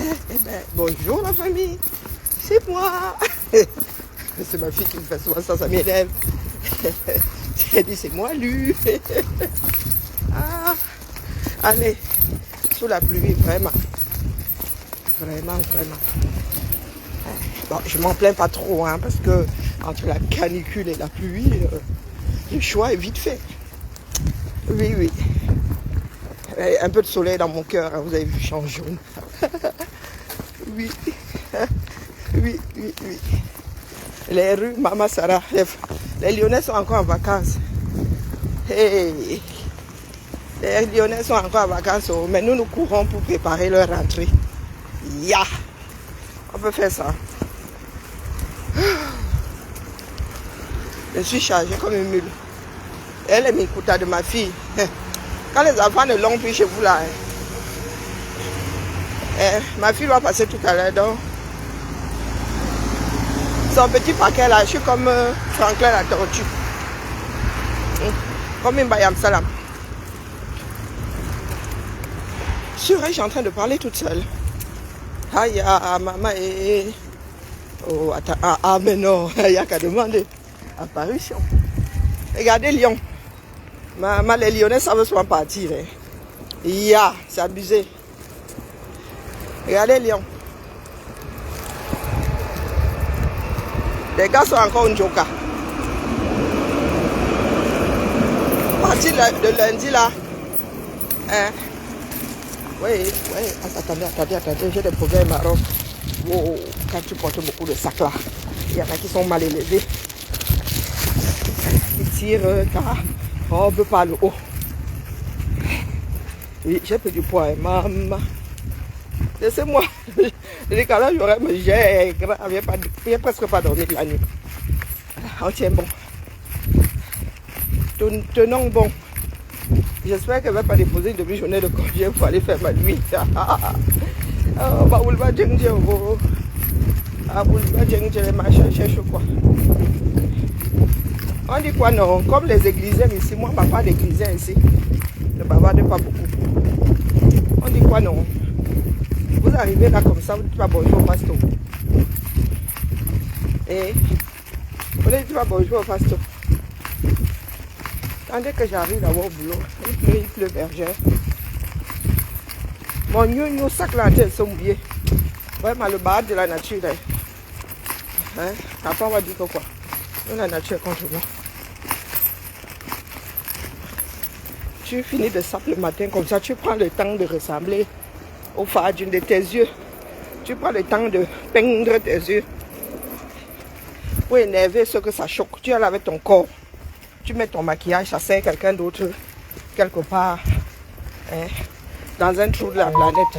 Eh ben, bonjour la famille, c'est moi. C'est ma fille qui me fait souvent ça, ça m'énerve. Elle dit c'est moi lui. Ah, allez, sous la pluie, vraiment. Vraiment. Bon, je m'en plains pas trop, hein, parce que entre la canicule et la pluie, le choix est vite fait. Oui. Un peu de soleil dans mon cœur, hein, vous avez vu, je suis en jaune. Oui. Les rues Mama Sarah, les Lyonnais sont encore en vacances. Hey. Les Lyonnais sont encore en vacances, mais nous courons pour préparer leur rentrée. Ya! On peut faire ça. Je suis chargée comme une mule. Elle est Mikuta de ma fille. Quand les enfants ne l'ont plus chez vous là, ma fille va passer tout à l'heure, donc son petit paquet là, je suis comme Franklin la tortue. Comme une Bayam Salam. Je suis en train de parler toute seule. Aïe, maman est... Oh, attends, mais non, il n'y a qu'à demander. Apparition. Regardez Lyon. Les Lyonnais savent souvent partir. Ya, c'est abusé. Regardez Lyon. Les gars sont encore un joker. Parti de lundi là. Oui. Attendez, j'ai des problèmes marrons. Wow, quand tu portes beaucoup de sacs là, il y en a qui sont mal élevés. Ils tirent ta robe par le haut. Oui, j'ai pris du poids, maman. Laissez-moi. Les cas là, j'aurais me gère. Il n'y a presque pas dormi de la nuit. On tient bon. Tenons bon. J'espère qu'elle ne va pas déposer une demi-journée de congé pour aller faire ma nuit. Oh, bah, on va dire, quoi. On dit quoi non? Comme les églisiens ici, moi, ma part d'églisiens ici, ne bavarde pas beaucoup. On dit quoi non? Vous arrivez là comme ça, vous ne dites pas bonjour au pasteur. Et vous ne dites pas bonjour au pasteur. Tandis que j'arrive là-bas au boulot, il pleut bergère. Mon nous sac là, elles sont mouillées. Vraiment le bar de la nature. Hein? Après on va dire que quoi? La nature est contre moi. Tu finis de sape le matin comme ça, tu prends le temps de ressembler au phare d'une de tes yeux. Tu prends le temps de peindre tes yeux. Pour énerver ce que ça choque. Tu es là avec ton corps. Tu mets ton maquillage, ça sert quelqu'un d'autre quelque part. Hein? Dans un trou de la planète.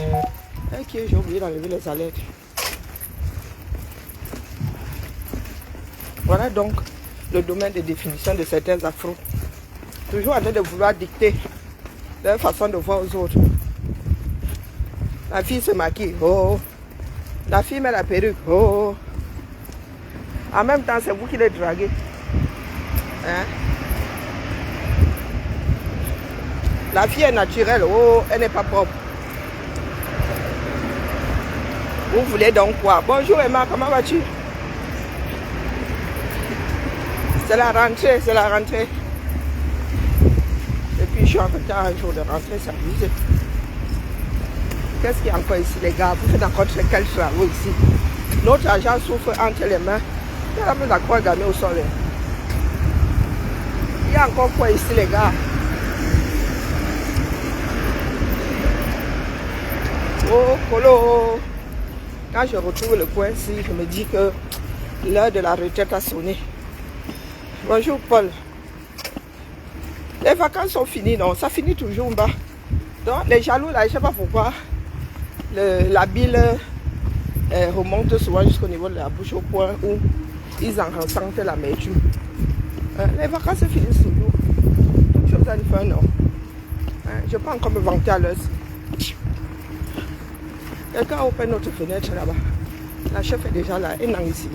Ok, j'ai oublié d'enlever les alertes. Voilà donc le domaine de définition de certains afros. Toujours en train de vouloir dicter leur façon de voir aux autres. La fille se maquille. Oh. La fille met la perruque. Oh. En même temps, c'est vous qui les draguez. Hein? La fille est naturelle, oh, elle n'est pas propre. Vous voulez donc quoi? Bonjour Emma, comment vas-tu? C'est la rentrée. Et puis je suis en retard un jour de rentrée, c'est abusé. Qu'est-ce qu'il y a encore ici les gars? Vous faites encore quels travaux ici? Notre argent souffre entre les mains. Il y a la croix gammée au sol. Il y a encore quoi ici les gars? Oh, Colo! Quand je retrouve le coin-ci, je me dis que l'heure de la retraite a sonné. Bonjour Paul. Les vacances sont finies, non? Ça finit toujours en bas. Donc les jaloux là, je ne sais pas pourquoi, la bile remonte souvent jusqu'au niveau de la bouche au point où ils en ressentent l'amertume. Les vacances finissent toujours. Toute chose à faire, non? Je ne peux pas encore me vanter à l'heure. Quelqu'un a ouvert notre fenêtre là-bas. La chef est déjà là, elle est ici.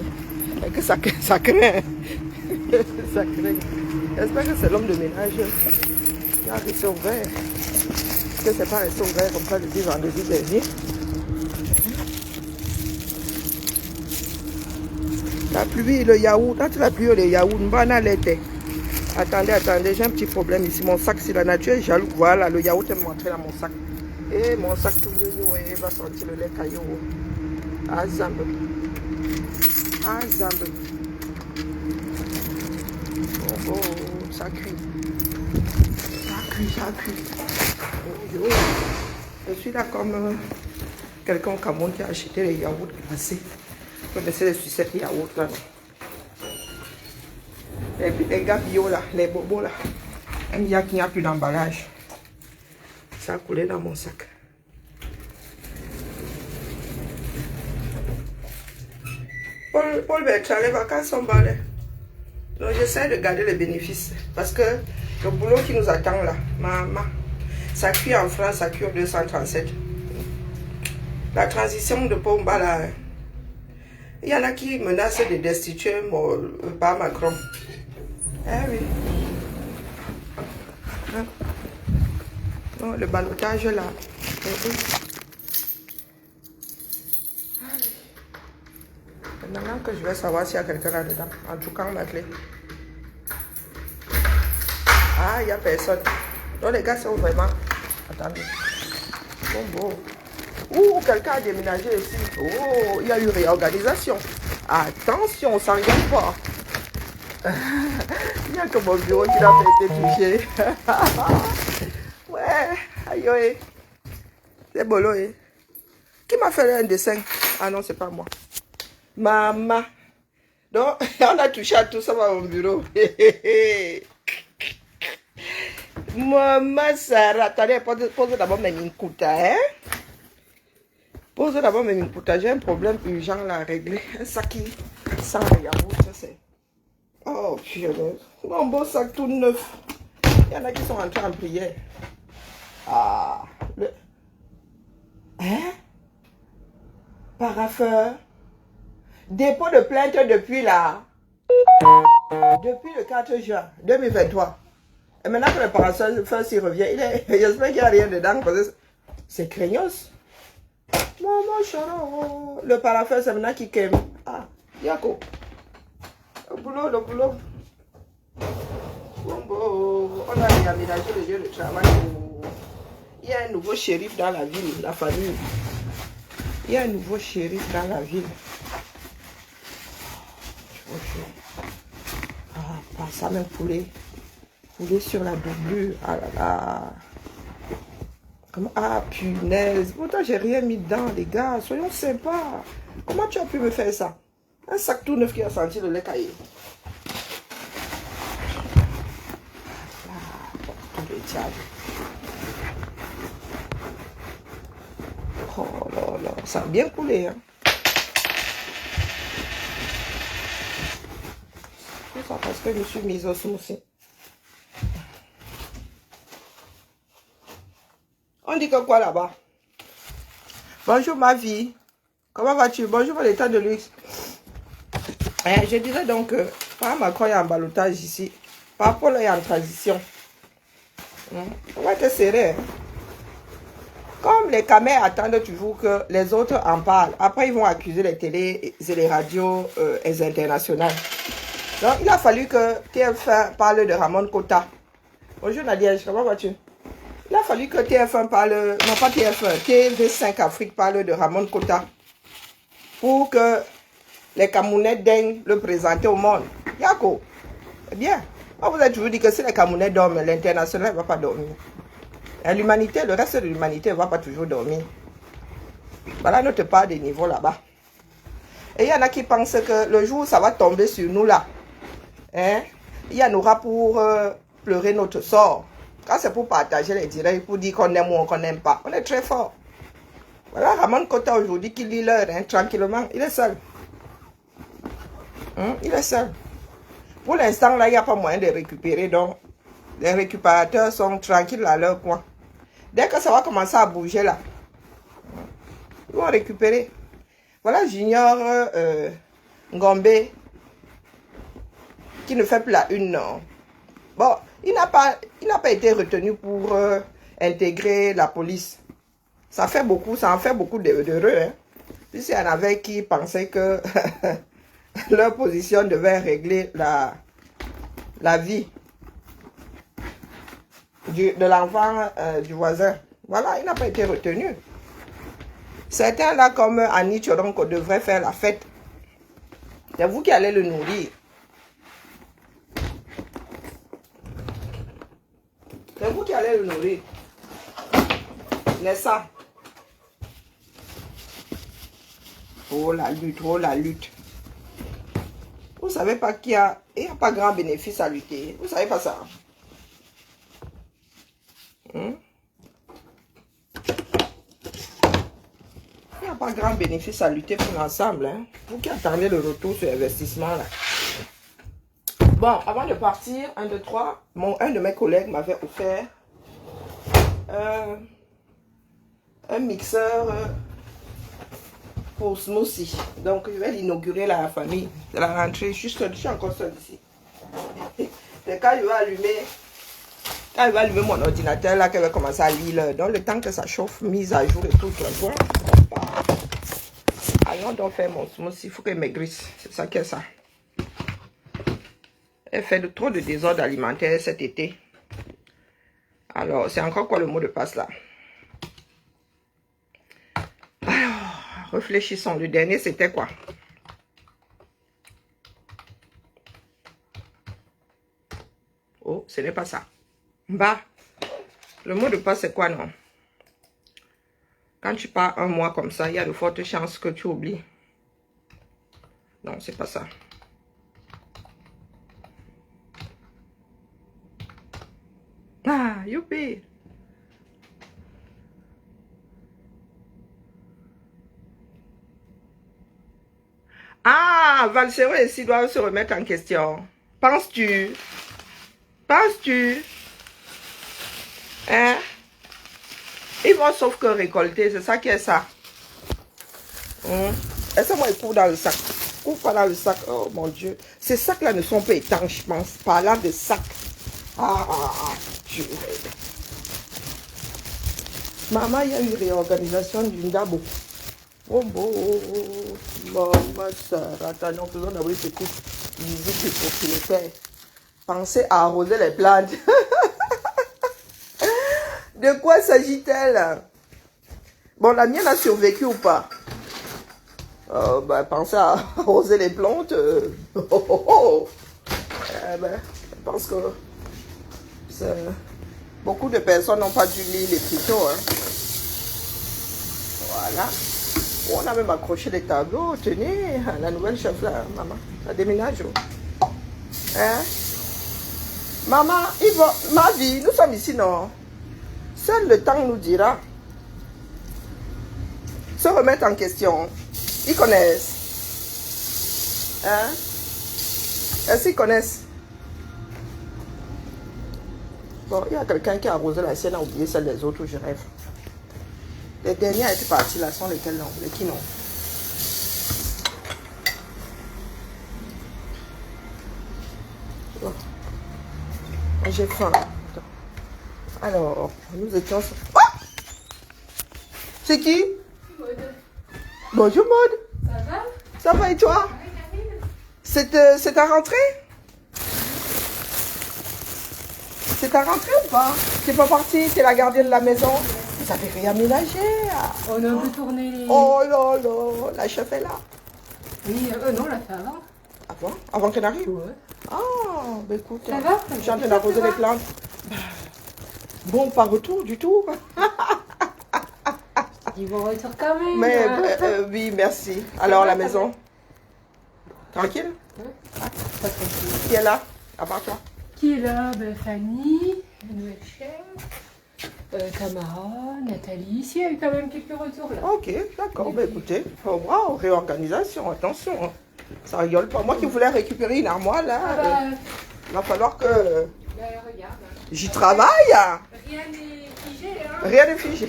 Et que ça craint. Ça craint. J'espère que c'est l'homme de ménage qui a resté ouvert. Que c'est pas resté ouvert comme ça depuis vendredi dernier. La pluie, le yaourt. Quand la pluie, le yaourt, m'bana l'été. Attendez, j'ai un petit problème ici. Mon sac, si la nature est jaloux. Voilà, le yaourt est montré dans mon sac. Et mon sac tout nouveau, il va sortir le lait caillou. Ah, zambe. Ah, zambe. Oh, ça cuit. Ça cuit. Oh, je suis là comme quelqu'un au Cameroun qui a acheté les yaourts glacés. Vous connaissez les sucettes yaourts là, non? Et puis les gars bio là, les bobos là. Il y a qu'il n'y a plus d'emballage. Ça a coulé dans mon sac. Paul Bertrand, les vacances sont bonnes. Donc j'essaie de garder les bénéfices. Parce que le boulot qui nous attend là, maman, ça cuit en France, ça cuit au 237. La transition de Pomba là, il y en a qui menacent de destituer par Macron. Eh oui. Hein? Non, le ballottage là. Maintenant que je vais savoir s'il y a quelqu'un là-dedans. En tout cas, ma clé. Ah, il n'y a personne. Donc les gars sont vraiment... Attendez. Bon. Ouh, quelqu'un a déménagé ici. Oh, il y a eu réorganisation. Attention, on ne s'engage pas. Il y a que mon bureau qui n'a pas été touché. Ouais, aïe. C'est bolo, hein. Qui m'a fait un dessin? Ah non, c'est pas moi. Maman. Donc, on a touché à tout ça dans mon bureau. Maman Sarah, attendez, pose d'abord mes minkuta, hein? Pose d'abord mes minkuta. J'ai un problème urgent là à régler. Un sac qui sent le yaourt, ça c'est. Oh, purée. Mon beau sac tout neuf. Il y en a qui sont entrés en prière. Ah. Hein? Paraffeur. Dépôt de plainte depuis le 4 juin 2023. Et maintenant que le paraffeur s'y revient, j'espère qu'il n'y a rien dedans parce que c'est craignos. Maman charo. Le paraffeur, c'est maintenant qui quaime. Ah, Yako. Le boulot. Bon, on a réaménagé le lieu de travail. Il y a un nouveau shérif dans la ville, la famille. Il y a un nouveau shérif dans la ville. Ah, pas ça même poulet. Poulet sur la doublure. Ah là là. Comment? Ah, punaise. Pourtant, j'ai rien mis dedans, les gars. Soyons sympas. Comment tu as pu me faire ça? Un sac tout neuf qui a senti le lait caillé. Oh là là, ça a bien coulé, hein. C'est ça parce que je suis mise au aussi. On dit que quoi là-bas? Bonjour ma vie. Comment vas-tu? Bonjour mon état de luxe. Je disais donc que par Macron il y a un ballottage ici. Par Paul il y a en transition. On va te serrer. Comme les caméras attendent toujours que les autres en parlent. Après, ils vont accuser les télés et les radios internationales. Donc, il a fallu que TF1 parle de Ramon Kota. Bonjour Nadia, comment vas-tu? Il a fallu que TF1 parle, non pas TF1, TV5 Afrique parle de Ramon Kota. Pour que les Camerounais daignent le présenter au monde. Yako, eh bien, moi vous avez toujours dit que si les Camerounais dorment, l'international ne va pas dormir. L'humanité, le reste de l'humanité ne va pas toujours dormir. Voilà notre part des niveaux là-bas. Et il y en a qui pensent que le jour où ça va tomber sur nous là, hein, il y en aura pour pleurer notre sort. Quand c'est pour partager les directs, pour dire qu'on aime ou qu'on n'aime pas, on est très fort. Voilà Ramon Kota aujourd'hui qui lit l'heure, hein, tranquillement, il est seul. Il est seul. Pour l'instant là, il n'y a pas moyen de récupérer, donc les récupérateurs sont tranquilles à leur coin. Dès que ça va commencer à bouger là, ils vont récupérer. Voilà Junior Ngombe qui ne fait plus la une. Non. Bon, il n'a pas été retenu pour intégrer la police. Ça fait beaucoup, ça en fait beaucoup d'heureux. Hein. Puis il y en avait qui pensaient que leur position devait régler la vie de l'enfant du voisin. Voilà, il n'a pas été retenu. Certains là, comme Annie Tchoronko, devraient faire la fête. C'est vous qui allez le nourrir. C'est vous qui allez le nourrir. N'est-ce pas? Oh la lutte, oh la lutte. Vous savez pas qu'il y a pas grand bénéfice à lutter. Vous savez pas ça? Il n'y a pas grand bénéfice à lutter pour l'ensemble. Hein? Vous qui attendez le retour sur investissement là. Bon, avant de partir, 1, 2, 3, un de mes collègues m'avait offert un mixeur pour smoothie. Donc, je vais l'inaugurer à la famille. C'est la rentrée. Je suis encore seule ici. Et quand je vais allumer mon ordinateur, là, qu'elle va commencer à lire. Dans le temps que ça chauffe, mise à jour et tout, tu vois. Allons donc faire mon smoothie. Il faut qu'elle maigrisse. C'est ça qui est ça. Elle fait trop de désordre alimentaire cet été. Alors, c'est encore quoi le mot de passe là? Alors, réfléchissons. Le dernier, c'était quoi? Oh, ce n'est pas ça. Bah, le mot de passe, c'est quoi, non? Quand tu pars un mois comme ça, il y a de fortes chances que tu oublies. Non, c'est pas ça. Ah, youpi! Ah, Valsero et ici doivent se remettre en question. Penses-tu? Penses-tu? Hein? Ils vont sauf que récolter, c'est ça qui est ça. Est-ce que moi, ils courent dans le sac? Ils courent pas dans le sac. Oh mon Dieu. Ces sacs-là ne sont pas étanches, je pense. Parlant de sacs. Maman, il y a eu réorganisation d'une dabo. Oh, maman, ça, attends, faisons d'abord une petite visite du propriétaire. Pensez à arroser les plantes. De quoi s'agit-elle? Bon, la mienne a survécu ou pas? Pensez à arroser les plantes. Je pense que beaucoup de personnes n'ont pas dû lire les tutos. Hein. Voilà. On a même accroché les tableaux. Tenez, la nouvelle chef là, maman. La déménage. Hein? Maman, ma vie, nous sommes ici, non? Seul le temps nous dira. Se remettre en question. Ils connaissent. Hein? Est-ce qu'ils connaissent? Bon, il y a quelqu'un qui a arrosé la sienne, a oublié celle des autres, je rêve. Les derniers étaient partis là, sont lesquels non? Les qui non? Oh. J'ai faim. Alors, nous étions... Oh! C'est qui? Maud. Bonjour Maud. Ça va? Ça va et toi? C'est ta rentrée? C'est ta rentrée ou pas? T'es pas partie? T'es la gardienne de la maison? Vous avez réaménagé? On a un peu tourné les... Oh là là, la chef est là. Oui, non, on l'a fait avant. Avant? Avant qu'elle arrive? Ouais. Ah, ben écoute. Ça va? Je suis en train d'arroser les plantes. Bon, pas retour du tout. Ils vont retour quand même. Mais oui, merci. Alors, la maison? Tranquille? Ouais. Pas tranquille. Qui est là? À part toi? Qui est là? Fanny, la nouvelle chef, Tamara, Nathalie. Ici, il y a eu quand même quelques retours là. Ok, d'accord. Ben écoutez, bravo, réorganisation, attention. Hein. Ça rigole pas. Moi qui voulais récupérer une armoire là, il va falloir que Regarde. j'y travaille. Rien n'est figé, hein? Rien n'est figé.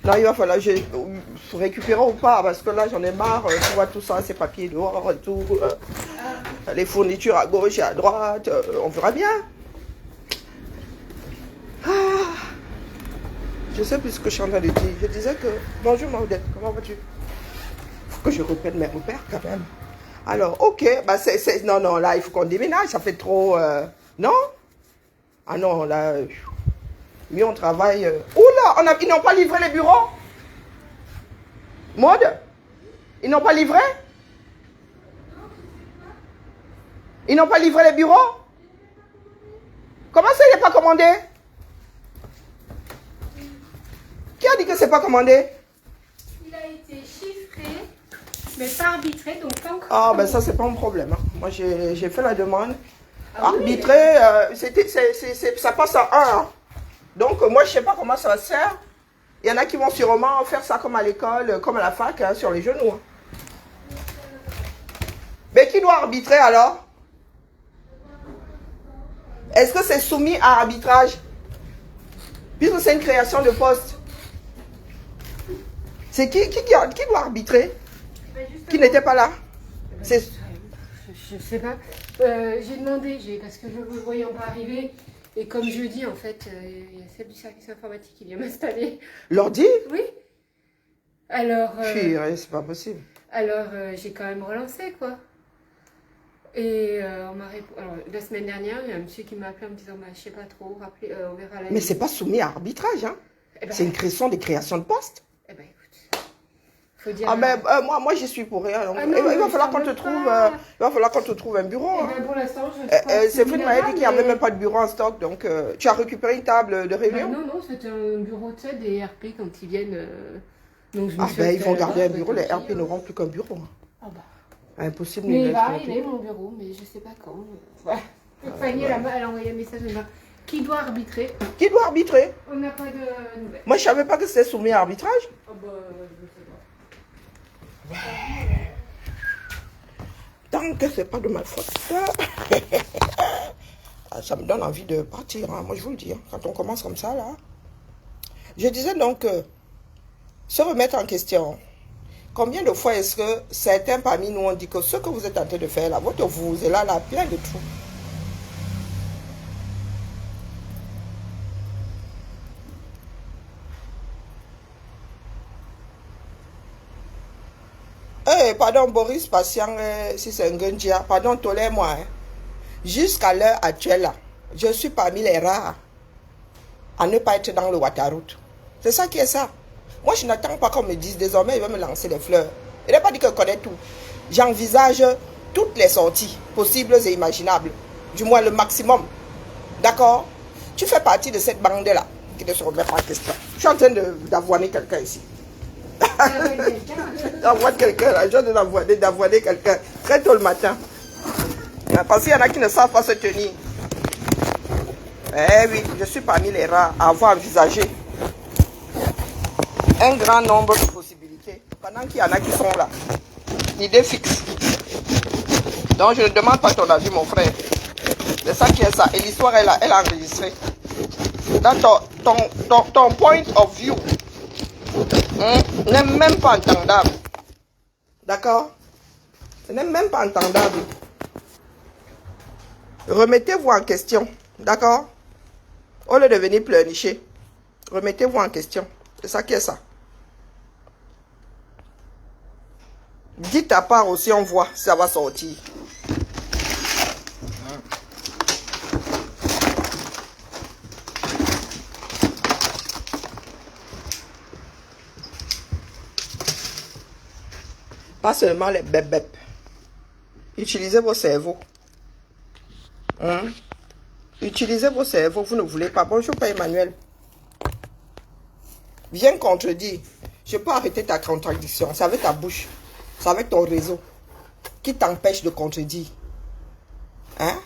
Non, il va falloir que je récupérer ou pas, parce que là j'en ai marre. Tu vois tout ça, ces papiers dehors et tout. Les fournitures à gauche et à droite. On verra bien. Je sais plus ce que je suis en train de dire. Je disais que... Bonjour Maudette, comment vas-tu? Faut que je reprenne mes repères quand même. Alors, ok. Bah, non, non, là, il faut qu'on déménage. Ça fait trop... non? Ah non, là... Mieux on travaille... Oula, ils n'ont pas livré les bureaux? Maud? Ils n'ont pas livré? Ils n'ont pas livré les bureaux? Comment ça, il n'est pas commandé? Qui a dit que c'est pas commandé? Il a été chiffré, mais pas arbitré, donc pas encore. Ah, ben ça, c'est pas un problème. Hein. Moi, j'ai fait la demande. Ah oui, Arbitré, ça passe à 1. Hein. Donc, moi, je sais pas comment ça va se faire. Il y en a qui vont sûrement faire ça comme à l'école, comme à la fac, hein, sur les genoux. Hein. Mais qui doit arbitrer alors? Est-ce que c'est soumis à arbitrage? Puisque c'est une création de poste. C'est qui doit arbitrer? Qui n'était pas là? C'est... Je sais pas. J'ai demandé, parce que je ne le voyais pas arriver. Et comme jeudi, en fait, il y a celle du service informatique qui vient m'installer. L'ordi? Oui. Alors... c'est pas possible. Alors, j'ai quand même relancé, quoi. Et on m'a répondu... Alors, la semaine dernière, il y a un monsieur qui m'a appelé en me disant, bah, je sais pas trop, rappelez, on verra la... Mais c'est pas soumis à arbitrage, hein. Eh ben, c'est une création de poste. Eh ben, écoute, faut dire... Ah ben, moi, j'y suis pour rien. Donc, non, il va falloir qu'on te trouve... il va falloir qu'on te trouve un bureau. Eh Hein. ben, pour l'instant, je... C'est Fred m'a dit qu'il n'y avait même pas de bureau en stock. Donc, tu as récupéré une table de réunion? Non, non, c'était un bureau, tu sais, des RP quand ils viennent... Donc je me Ah suis ben, ils vont fait garder un là-bas, bureau. Les avec RP n'auront plus qu'un bureau. Hein. Ah bah... Impossible. Mais il va arriver mon bureau, mais je sais pas quand. Ouais. Fanny, elle a envoyé un message de qui doit arbitrer. Qui doit arbitrer? On n'a pas de nouvelles. Moi, je savais pas que c'était soumis à arbitrage. Ah bah, je sais pas. Tant que c'est pas de ma faute. Ça me donne envie de partir. Hein. Moi, je vous le dis. Hein. Quand on commence comme ça, là. Je disais donc, se remettre en question. Combien de fois est-ce que certains parmi nous ont dit que ce que vous êtes en train de faire là, votre vous est là, plein de trous. Eh, pardon Boris, patient, si c'est un Gundia, pardon, tolère-moi. Hein. Jusqu'à l'heure actuelle, là, je suis parmi les rares à ne pas être dans le Waterroute. C'est ça qui est ça. Moi, je n'attends pas qu'on me dise désormais, il va me lancer des fleurs. Il n'a pas dit que je connais tout. J'envisage toutes les sorties possibles et imaginables. Du moins le maximum. D'accord? Tu fais partie de cette bande-là qui ne se remet pas en question. Je suis en train d'avoiner quelqu'un ici. J'avoine quelqu'un là. Je suis en train d'avoiner quelqu'un très tôt le matin. Parce qu'il y en a qui ne savent pas se tenir. Eh oui, je suis parmi les rares à avoir envisagé un grand nombre de possibilités. Pendant qu'il y en a qui sont là. L'idée fixe. Donc je ne demande pas ton avis, mon frère. C'est ça qui est ça. Et l'histoire est là, elle a enregistré. Dans ton point of view n'est même pas entendable. D'accord? Ce n'est même pas entendable. Remettez-vous en question. D'accord? Au lieu de venir pleurnicher, remettez-vous en question. C'est ça qui est ça. Dites à part aussi, on voit si ça va sortir. Pas seulement les bép-bép. Utilisez vos cerveaux. Hein? Utilisez vos cerveaux, vous ne voulez pas. Bonjour, Père Emmanuel. Viens contredire. Je peux arrêter ta contradiction. C'est avec ta bouche. C'est avec ton réseau. Qui t'empêche de contredire? Hein?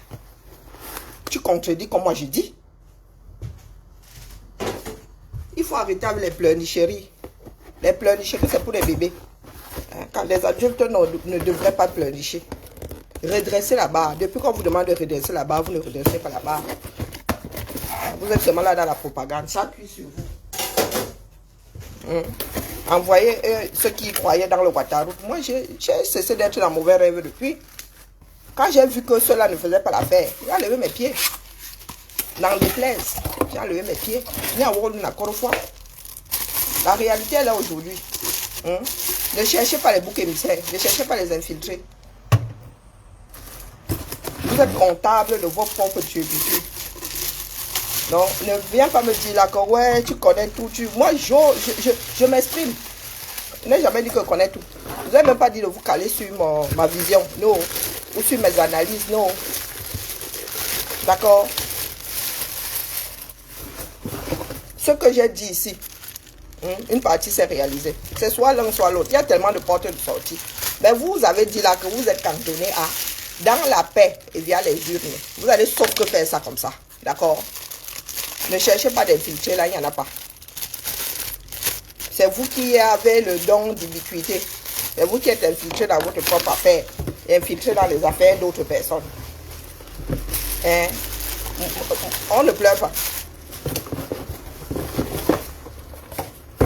Tu contredis comme moi je dis. Il faut arrêter avec les pleurnicheries. Les pleurnicheries, c'est pour les bébés. Hein? Quand les adultes ne devraient pas pleurnicher. Redressez la barre. Depuis qu'on vous demande de redresser la barre, vous ne redressez pas la barre. Vous êtes seulement là dans la propagande. Ça appuie sur vous. Envoyez ceux qui croyaient dans le Waterroute. Moi, j'ai cessé d'être dans mauvais rêve depuis. Quand j'ai vu que cela ne faisait pas l'affaire, j'ai enlevé mes pieds. Dans les plaises, j'ai enlevé mes pieds. La réalité est là aujourd'hui. Ne cherchez pas les boucs émissaires. Ne cherchez pas les infiltrés. Vous êtes comptable de vos propres turpitudes. Non, ne viens pas me dire là que ouais, tu connais tout. Moi, je m'exprime. Je n'ai jamais dit que je connais tout. Je n'ai même pas dit de vous caler sur ma vision. Non. Ou sur mes analyses. Non. D'accord? Ce que j'ai dit ici, une partie s'est réalisée. C'est soit l'un, soit l'autre. Il y a tellement de portes de sortie. Mais vous avez dit là que vous êtes cantonné à dans la paix et via les urnes. Vous allez sauf que faire ça comme ça. D'accord? Ne cherchez pas d'infiltrer là, il n'y en a pas. C'est vous qui avez le don d'ubiquité. C'est vous qui êtes infiltré dans votre propre affaire et infiltré dans les affaires d'autres personnes. Hein? On ne pleure pas.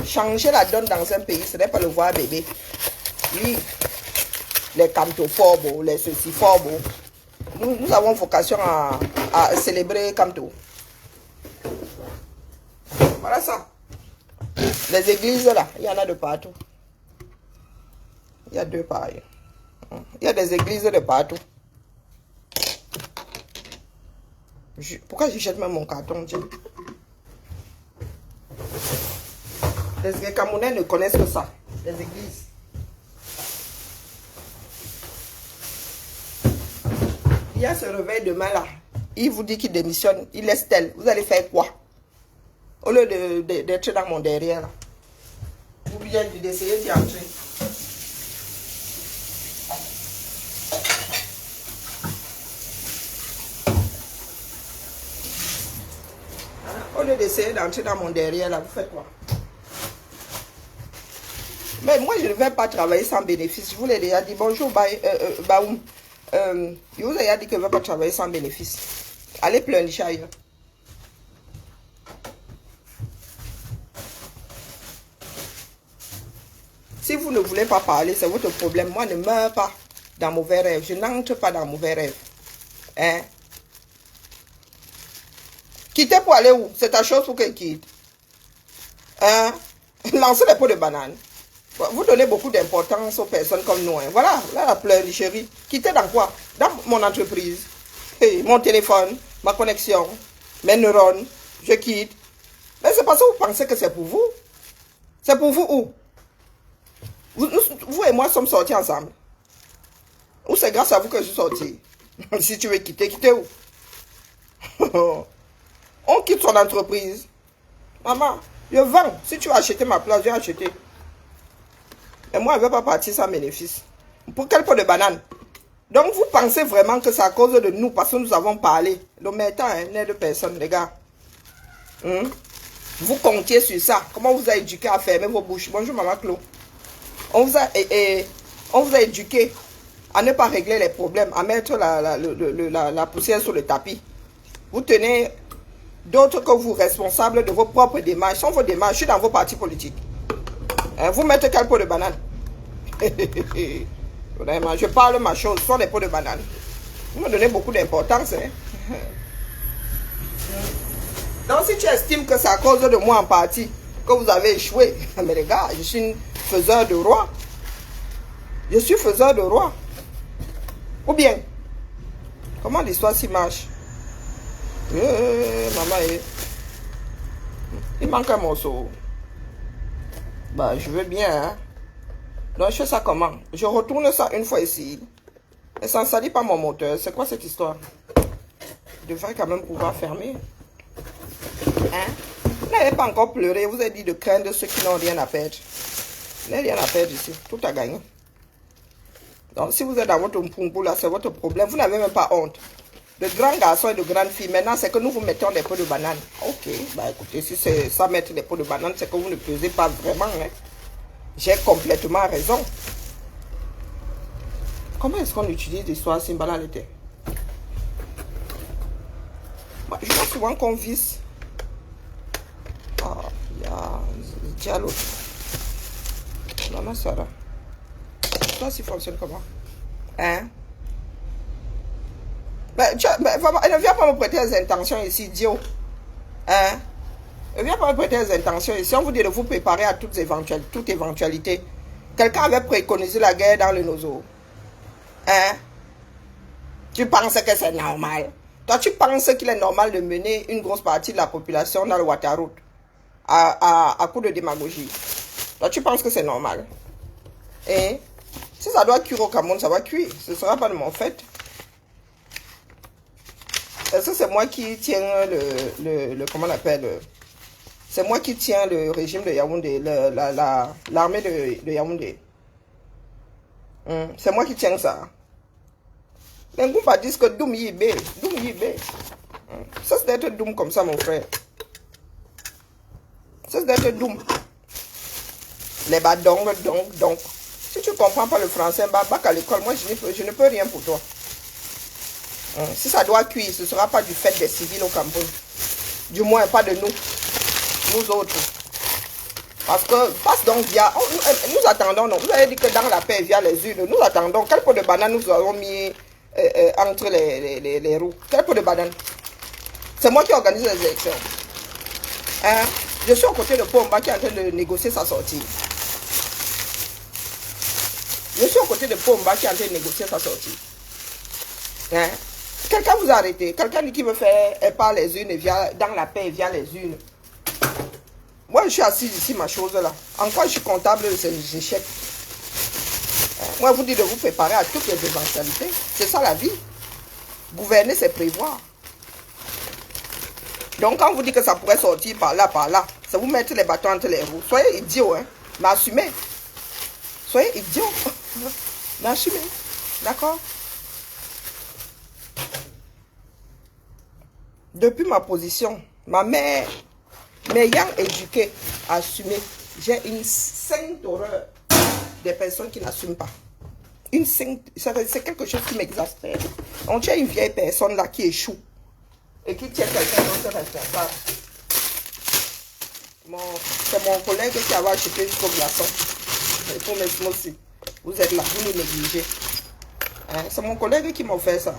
Changer la donne dans un pays, ce n'est pas le voir bébé. Oui, les camtophobes, les ceci-phobes. Nous avons vocation à célébrer Camto. Voilà ça. Les églises là, il y en a de partout. Il y a deux pareils. Il y a des églises de partout. Pourquoi je jette même mon carton? Les Camerounais ne connaissent que ça. Les églises. Il y a ce réveil demain là. Il vous dit qu'il démissionne. Il laisse tel. Vous allez faire quoi? Au lieu d'être dans mon derrière là. Ou bien d'essayer d'y entrer. Au lieu d'essayer d'entrer dans mon derrière là, vous faites quoi? Mais moi, je ne vais pas travailler sans bénéfice. Je vous l'ai déjà dit. Bonjour, Baoum. Je vous ai déjà dit que je ne vais pas travailler sans bénéfice. Allez pleurnicher ailleurs. Si vous ne voulez pas parler, c'est votre problème. Moi, ne meurs pas dans mauvais rêves. Je n'entre pas dans mauvais rêves. Hein? Quitter pour aller où? C'est ta chose pour qu'elle quitte. Hein? Lancez les pots de banane. Vous donnez beaucoup d'importance aux personnes comme nous. Hein. Voilà, là, la pleurnicherie. Quitter dans quoi? Dans mon entreprise. Hey, mon téléphone, ma connexion, mes neurones. Je quitte. Mais c'est parce que vous pensez que c'est pour vous. C'est pour vous où? Vous et moi sommes sortis ensemble. Ou c'est grâce à vous que je suis sorti. Si tu veux quitter, quitter où? On quitte son entreprise. Maman, je vends. Si tu veux acheter ma place, je vais acheter. Et moi, je ne vais pas partir sans bénéfice. Pour quel pot de banane? Donc, vous pensez vraiment que c'est à cause de nous, parce que nous avons parlé. Le mettant n'est de personne, les gars. Vous comptiez sur ça. Comment on vous a éduqué à fermer vos bouches? Bonjour, maman Claude. On vous a éduqué à ne pas régler les problèmes, à mettre la poussière sur le tapis. Vous tenez d'autres que vous responsables de vos propres démarches. Sont vos démarches, je suis dans vos partis politiques. Vous mettez quel pot de banane? Vraiment, je parle ma chose, ce sont des pots de banane. Vous me donnez beaucoup d'importance. Hein? Donc si tu estimes que c'est à cause de moi en partie que vous avez échoué, mais les gars, je suis faiseur de roi. Je suis faiseur de roi. Ou bien, comment l'histoire s'y marche? Maman, il manque un morceau. Bah, je veux bien, hein. Donc, je fais ça comment? Je retourne ça une fois ici. Et ça ne salit pas mon moteur. C'est quoi cette histoire? Je devrais quand même pouvoir fermer. Hein? Vous n'avez pas encore pleuré. Vous avez dit de craindre ceux qui n'ont rien à perdre. Vous n'avez rien à perdre ici. Tout a gagné. Donc, si vous êtes dans votre mpumpu là, c'est votre problème. Vous n'avez même pas honte. De grands garçons et de grandes filles, maintenant, c'est que nous vous mettons des pots de banane. Ok, bah écoutez, si c'est ça mettre des pots de banane, c'est que vous ne pesez pas vraiment. Hein. J'ai complètement raison. Comment est-ce qu'on utilise l'histoire Simbala l'été? Je vois souvent qu'on visse. Ah, il y a Diallo. Maman Sarah. Ça, ça fonctionne comment? Hein? Mais ne viens pas me prêter les intentions ici, idiot. Hein? Ne viens pas me prêter les intentions ici. On vous dit de vous préparer à toute éventualité. Quelqu'un avait préconisé la guerre dans le Nozo. Hein? Tu penses que c'est normal? Toi, tu penses qu'il est normal de mener une grosse partie de la population dans le Waterroute à coup de démagogie? Toi, tu penses que c'est normal? Et si ça doit cuire au Cameroun, ça va cuire. Ce ne sera pas de mon fait. Est-ce que c'est moi qui tiens comment on appelle, c'est moi qui tiens le régime de Yaoundé, l'armée de Yaoundé. C'est moi qui tiens ça. Les Ngoumba disent que Doum Yibé. Ça c'est d'être Doum comme ça, mon frère. Ça c'est d'être Doum. Les badong, donc. Si tu ne comprends pas le français, bac à l'école, moi je ne peux rien pour toi. Si ça doit cuire, ce ne sera pas du fait des civils au Cameroun. Du moins, pas de nous autres. Parce que, passe donc via... nous attendons, non. Vous avez dit que dans la paix, via les urnes, nous attendons. Quel pot de banane nous avons mis entre les roues? Quel pot de banane? C'est moi qui organise les élections. Je suis aux côtés de Pomba qui est en train de négocier sa sortie. Je suis aux côtés de Pomba qui est en train de négocier sa sortie. Quelqu'un vous a arrêté. Quelqu'un dit qu'il veut faire par les urnes, dans la paix, via les urnes. Moi, je suis assis ici, ma chose là. En quoi je suis comptable de ces échecs? Moi, je vous dis de vous préparer à toutes les éventualités. C'est ça la vie. Gouverner, c'est prévoir. Donc, quand vous dites que ça pourrait sortir par là, c'est vous mettre les bâtons entre les roues. Soyez idiots, hein. Mais assumez. Soyez idiots. Mais assumez. D'accord? Depuis ma position, ma mère m'ayant éduqué à assumer, j'ai une sainte horreur des personnes qui n'assument pas. C'est quelque chose qui m'exaspère. On tient une vieille personne là qui échoue et qui tient quelqu'un d'autre responsable. C'est mon collègue qui avait acheté jusqu'au glaçon. Il faut mettre aussi. Vous êtes là, vous nous négligez. C'est mon collègue qui m'a fait ça.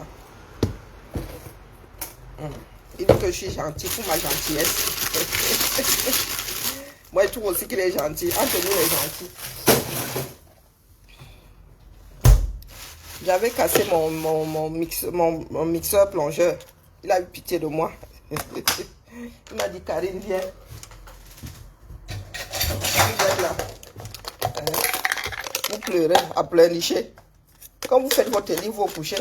Il dit que je suis gentil pour ma gentillesse. Moi, je trouve aussi qu'il est gentil. Anthony est gentil. J'avais cassé mon mixeur plongeur. Il a eu pitié de moi. Il m'a dit, Karine, viens. Vous êtes là. Vous pleurez à pleurnicher. Quand vous faites votre livre, vous couchez.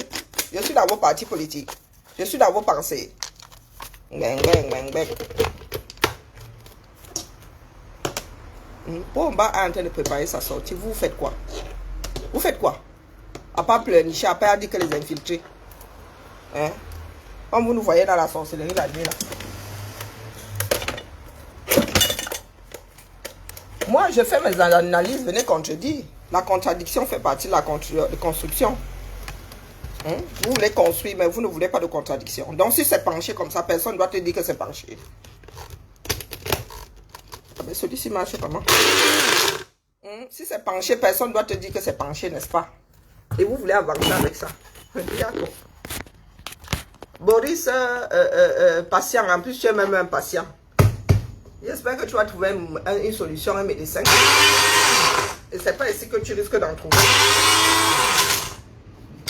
Je suis dans vos partis politiques. Je suis dans vos pensées. Pomba est en train de préparer sa sortie. Vous faites quoi? Vous faites quoi? À part pleurnicher, à part dire que les infiltrés. Comme vous nous voyez dans la sorcellerie la nuit là. Moi, je fais mes analyses, venez contredire. La contradiction fait partie de la construction. Vous voulez construire, mais vous ne voulez pas de contradiction. Donc, si c'est penché comme ça, personne ne doit te dire que c'est penché. Ah ben, celui-ci marche comment? Si c'est penché, personne ne doit te dire que c'est penché, n'est-ce pas? Et vous voulez avancer avec ça. Boris, patient, en plus tu es même un patient. J'espère que tu vas trouver une solution, un médecin. Et c'est pas ici que tu risques d'en trouver.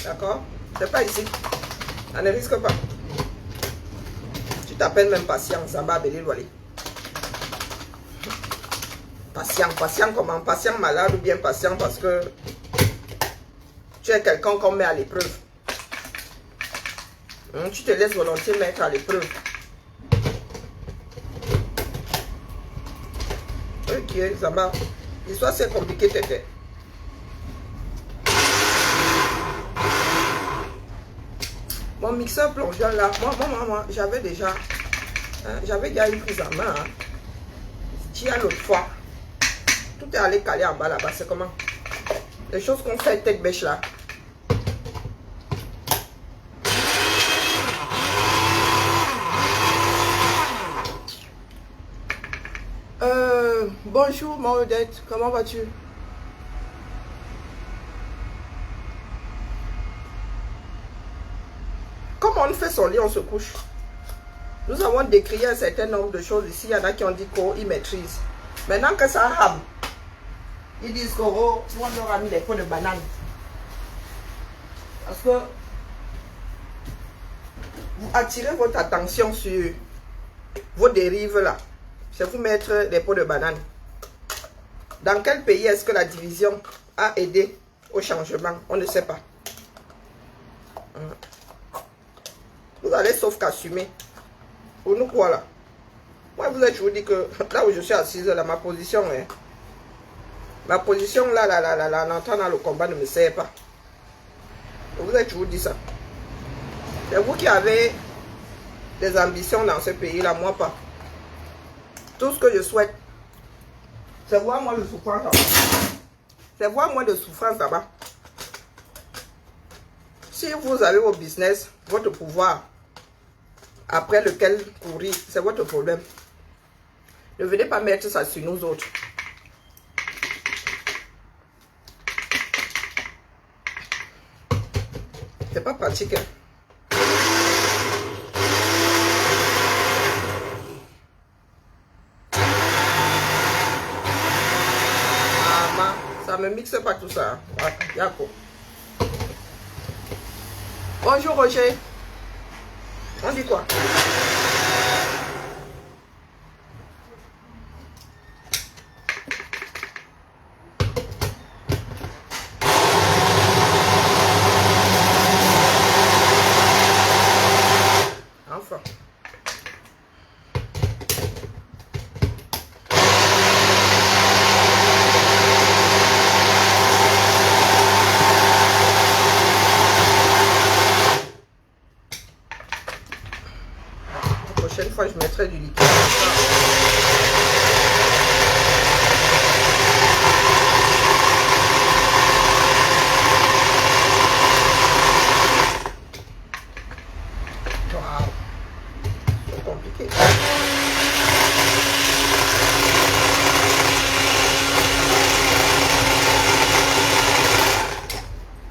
D'accord? C'est pas ici. Ça ne risque pas. Tu t'appelles même patient, Zamba Belilwali. Patient comment? Patient malade ou bien patient parce que tu es quelqu'un qu'on met à l'épreuve. Tu te laisses volontiers mettre à l'épreuve. Ok, Zamba. L'histoire c'est compliqué, t'étais. Mon mixeur plongeur là, moi j'avais déjà une prise en main. Tu as l'autre fois. Tout est allé caler en bas là-bas, c'est comment? Les choses qu'on fait tête bêche là. Bonjour Maudette, comment vas-tu? Comme on fait son lit, on se couche. Nous avons décrié un certain nombre de choses ici. Il y en a qui ont dit qu'ils maîtrisent. Maintenant que ça rame, ils disent qu'on leur a mis les pots de banane. Parce que vous attirez votre attention sur vos dérives là. C'est vous mettre des pots de banane. Dans quel pays est-ce que la division a aidé au changement? On ne sait pas. Vous allez sauf qu'assumer. Pour nous quoi là? Moi je vous dis que là où je suis assise là, ma position là, en entrant dans le combat ne me sert pas. Je vous dis ça. C'est vous qui avez des ambitions dans ce pays là, moi pas. Tout ce que je souhaite, c'est voir moi de souffrance là-bas. C'est voir moi de souffrance là-bas. Si vous avez vos business, votre pouvoir, après lequel courir, c'est votre problème. Ne venez pas mettre ça sur nous autres. C'est pas pratique. Hein? Ah, ça me mixe pas tout ça. Ouais, Yako. Bonjour Roger. On dit quoi? Enfin. La prochaine fois, je mettrai du liquide. Waouh. C'est compliqué.